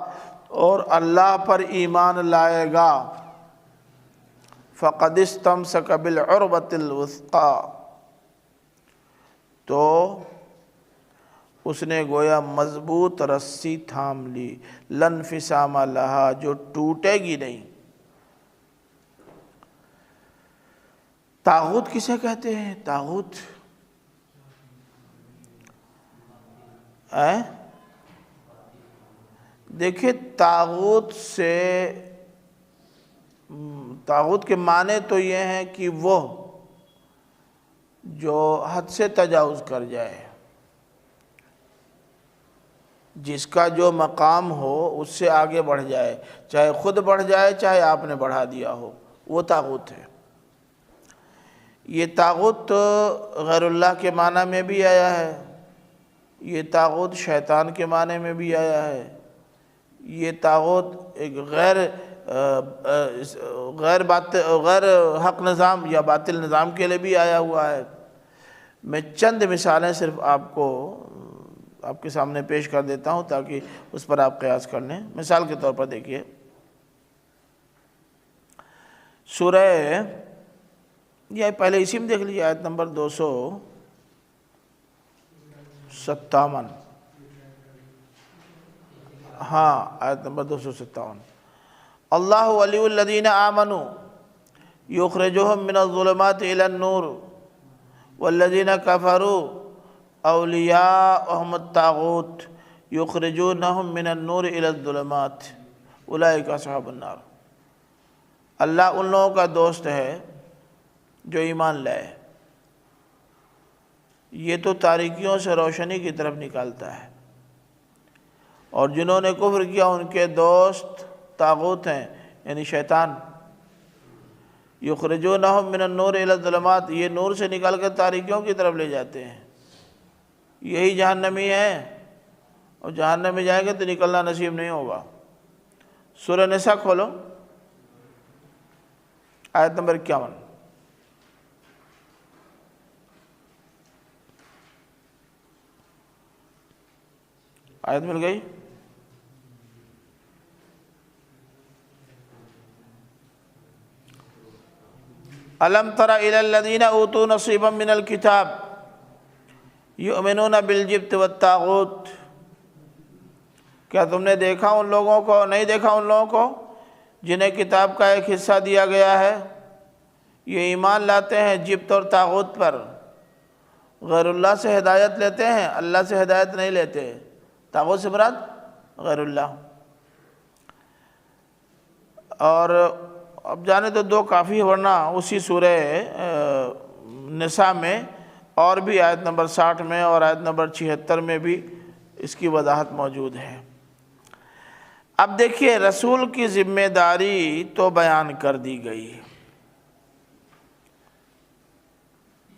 اور اللہ پر ایمان لائے گا، فَقَدِ اسْتَمْسَكَ بِالْعُرْوَةِ الْوُثْقَىٰ، تو اس نے گویا مضبوط رسی تھام لی، لن انفصام لہا، جو ٹوٹے گی نہیں۔ طاغوت کسے کہتے ہیں؟ طاغوت دیکھیں، طاغوت کے معنی تو یہ ہیں کہ وہ جو حد سے تجاوز کر جائے، جس کا جو مقام ہو اس سے آگے بڑھ جائے، چاہے خود بڑھ جائے چاہے آپ نے بڑھا دیا ہو، وہ طاغوت ہے۔ یہ طاغوت غیر اللہ کے معنی میں بھی آیا ہے، یہ طاغوت شیطان کے معنی میں بھی آیا ہے، یہ طاغوت ایک غیر حق نظام یا باطل نظام کے لیے بھی آیا ہوا ہے۔ میں چند مثالیں صرف آپ کے سامنے پیش کر دیتا ہوں تاکہ اس پر آپ قیاس کر لیں۔ مثال کے طور پر دیکھیے، سورہ، یہ پہلے اسی میں دیکھ لیجیے، آیت نمبر 257، ہاں آیت نمبر 257، اللہ ولی الذین آمنوا یخرجہم من الظلمات الی النور والذین کفروا اولیاءہم الطاغوت یخرجونہم من النور الی الظلمات اولئک اصحاب النار۔ اللہ ان لوگوں کا دوست ہے جو ایمان لائے، یہ تو تاریکیوں سے روشنی کی طرف نکالتا ہے، اور جنہوں نے کفر کیا ان کے دوست طاغوت ہیں، یعنی شیطان۔ یخرجونہم من النور الی الظلمات، یہ نور سے نکال کر تاریکیوں کی طرف لے جاتے ہیں، یہی جہنمی ہیں، اور جہنم میں جائیں گے تو نکلنا نصیب نہیں ہوگا۔ سورہ نساء کھولو، آیت نمبر 51، آیت مل گئی؟ الم تر الی الذین اوتوا نصیبا من الکتاب یؤمنون بالجبت والطاغوت، کیا تم نے دیکھا ان لوگوں کو، نہیں دیکھا ان لوگوں کو جنہیں کتاب کا ایک حصہ دیا گیا ہے، یہ ایمان لاتے ہیں جبت اور طاغوت پر، غیر اللہ سے ہدایت لیتے ہیں، اللہ سے ہدایت نہیں لیتے۔ طاغوت سے مراد غیر اللہ۔ اور اب جانے تو دو کافی ہے، ورنہ اسی سورہ نساء میں اور بھی آیت نمبر 60 میں اور آیت نمبر 76 میں بھی اس کی وضاحت موجود ہے۔ اب دیکھیے رسول کی ذمہ داری تو بیان کر دی گئی،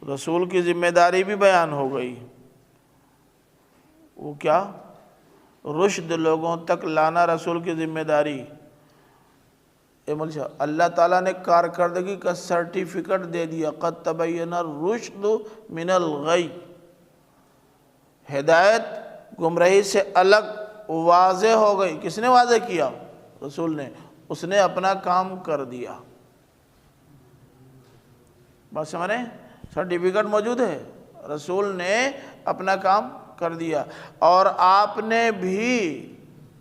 رسول کی ذمہ داری بھی بیان ہو گئی، وہ کیا؟ رشد لوگوں تک لانا رسول کی ذمہ داری۔ اللہ تعالیٰ نے کارکردگی کا سرٹیفکیٹ دے دیا، قد تبین الرشد من الغی، ہدایت گمراہی سے الگ واضح ہو گئی۔ کس نے واضح کیا؟ رسول نے، اس نے اپنا کام کر دیا۔ بات سمجھے؟ سرٹیفکیٹ موجود ہے، رسول نے اپنا کام کر دیا، اور آپ نے بھی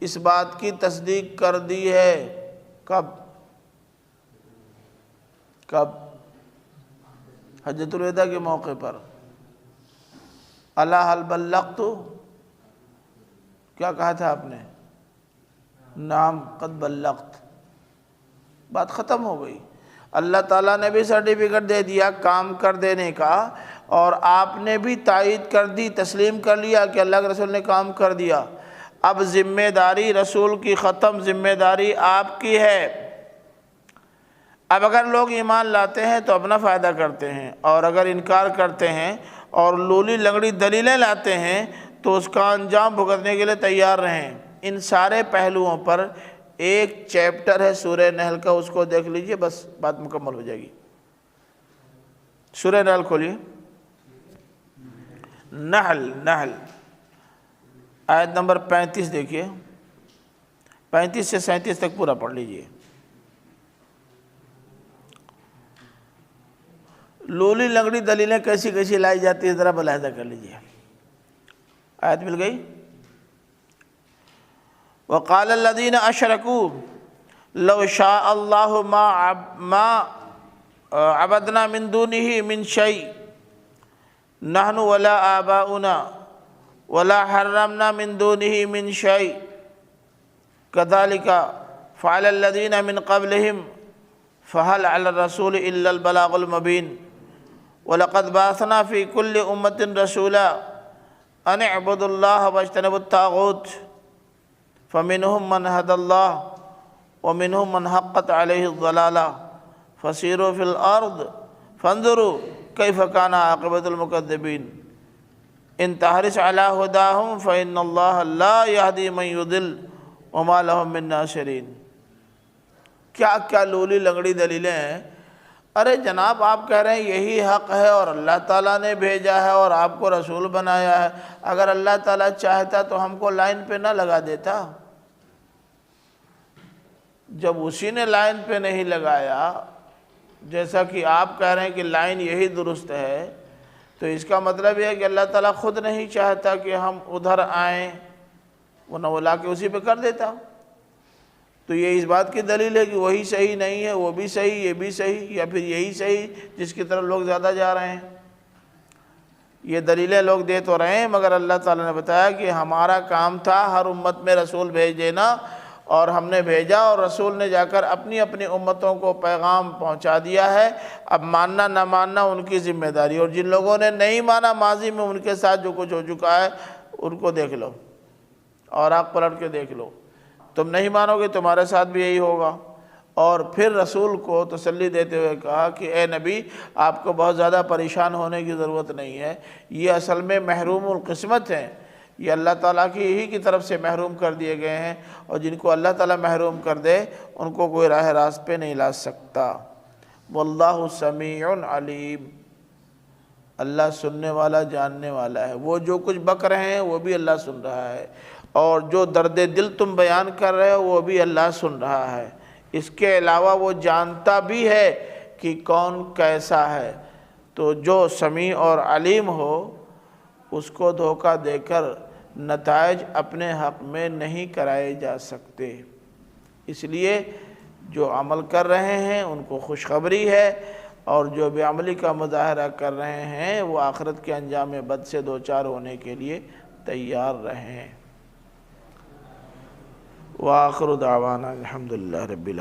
اس بات کی تصدیق کر دی ہے۔ کب؟ حجۃ الوداع کے موقع پر۔ الا هل بلغت، کیا کہا تھا آپ نے؟ نعم قد بلغت، بات ختم ہو گئی۔ اللہ تعالیٰ نے بھی سرٹیفکیٹ دے دیا کام کر دینے کا، اور آپ نے بھی تائید کر دی، تسلیم کر لیا کہ اللہ کے رسول نے کام کر دیا۔ اب ذمہ داری رسول کی ختم، ذمہ داری آپ کی ہے۔ اب اگر لوگ ایمان لاتے ہیں تو اپنا فائدہ کرتے ہیں، اور اگر انکار کرتے ہیں اور لولی لنگڑی دلیلیں لاتے ہیں تو اس کا انجام بھگتنے کے لیے تیار رہیں۔ ان سارے پہلوؤں پر ایک چیپٹر ہے سورہ نحل کا، اس کو دیکھ لیجئے، بس بات مکمل ہو جائے گی۔ سورہ نحل کھولیے، نحل آیت نمبر 35 دیکھیے، 35 سے 37 تک پورا پڑھ لیجئے۔ لولی لنگڑی دلیلیں کیسی کیسی لائی جاتی ہے ذرا ملاحظہ کر لیجئے۔ آیت مل گئی؟ وَقَالَ الَّذِينَ أَشْرَكُوا لَوْ شَاءَ اللَّهُ مَا عَبَدْنَا مِن دُونِهِ مِن شَيْءٍ نَحْنُ وَلَا آبَاؤُنَا وَلَا حَرَّمْنَا مِن دُونِهِ مِن شَيْءٍ كَذَلِكَ فَعَلَ الَّذِينَ مِن قَبْلِهِمْ فَهَلْ عَلَى الرَّسُولِ إِلَّا الْبَلَاغُ الْمُبِينُ وَلَقَدْ بَعَثْنَا فِي كُلِّ أُمَّةٍ رَسُولًا أَنِ اعْبُدُوا اللَّهَ وَاجْتَنِبُوا الطَّاغُوتَ فَمِنْهُمْ مَنْ هَدَى اللَّهُ وَمِنْهُمْ مَنْ حَقَّتْ عَلَيْهِ الضَّلَالَةُ فَسِيرُوا فِي الْأَرْضِ فَانظُرُوا كَيْفَ كَانَ عَاقِبَةُ الْمُكَذِّبِينَ إِنْ تَحْرِصْ عَلَىٰ هُدَاهُمْ فَإِنَّ اللَّهَ لَا يَهْدِي مَن يُضِلُّ وَمَا لَهُم مِّن نَاصِرِينَ۔ کیا لولی لنگڑی دلیلیں ہیں؟ ارے جناب آپ کہہ رہے ہیں یہی حق ہے اور اللہ تعالیٰ نے بھیجا ہے اور آپ کو رسول بنایا ہے، اگر اللہ تعالیٰ چاہتا تو ہم کو لائن پہ نہ لگا دیتا۔ جب اسی نے لائن پہ نہیں لگایا، جیسا کہ آپ کہہ رہے ہیں کہ لائن یہی درست ہے، تو اس کا مطلب یہ ہے کہ اللہ تعالیٰ خود نہیں چاہتا کہ ہم ادھر آئیں، ورنہ وہ لا کے اسی پہ کر دیتا۔ تو یہ اس بات کی دلیل ہے کہ وہی صحیح نہیں ہے، وہ بھی صحیح، یہ بھی صحیح، یا پھر یہی صحیح جس کی طرف لوگ زیادہ جا رہے ہیں۔ یہ دلیلیں لوگ دے تو رہے ہیں، مگر اللہ تعالیٰ نے بتایا کہ ہمارا کام تھا ہر امت میں رسول بھیج دینا، اور ہم نے بھیجا اور رسول نے جا کر اپنی اپنی امتوں کو پیغام پہنچا دیا ہے۔ اب ماننا نہ ماننا ان کی ذمہ داری، اور جن لوگوں نے نہیں مانا ماضی میں ان کے ساتھ جو کچھ ہو چکا ہے ان کو دیکھ لو اور آپ پلٹ کے دیکھ لو، تم نہیں مانو گے تمہارے ساتھ بھی یہی ہوگا۔ اور پھر رسول کو تسلی دیتے ہوئے کہا کہ اے نبی آپ کو بہت زیادہ پریشان ہونے کی ضرورت نہیں ہے، یہ اصل میں محروم القسمت ہیں، یہ اللہ تعالیٰ کی طرف سے محروم کر دیے گئے ہیں، اور جن کو اللہ تعالیٰ محروم کر دے ان کو کوئی راہ راست پہ نہیں لا سکتا۔ واللہ سمیع علیم، اللہ سننے والا جاننے والا ہے، وہ جو کچھ بک رہے ہیں وہ بھی اللہ سن رہا ہے، اور جو درد دل تم بیان کر رہے ہو وہ بھی اللہ سن رہا ہے۔ اس کے علاوہ وہ جانتا بھی ہے کہ کون کیسا ہے، تو جو سمیع اور علیم ہو اس کو دھوکہ دے کر نتائج اپنے حق میں نہیں کرائے جا سکتے۔ اس لیے جو عمل کر رہے ہیں ان کو خوشخبری ہے، اور جو بے عملی کا مظاہرہ کر رہے ہیں وہ آخرت کے انجام بد سے دوچار ہونے کے لیے تیار رہیں۔ وآخر دعوانا الحمدللہ رب العالمین۔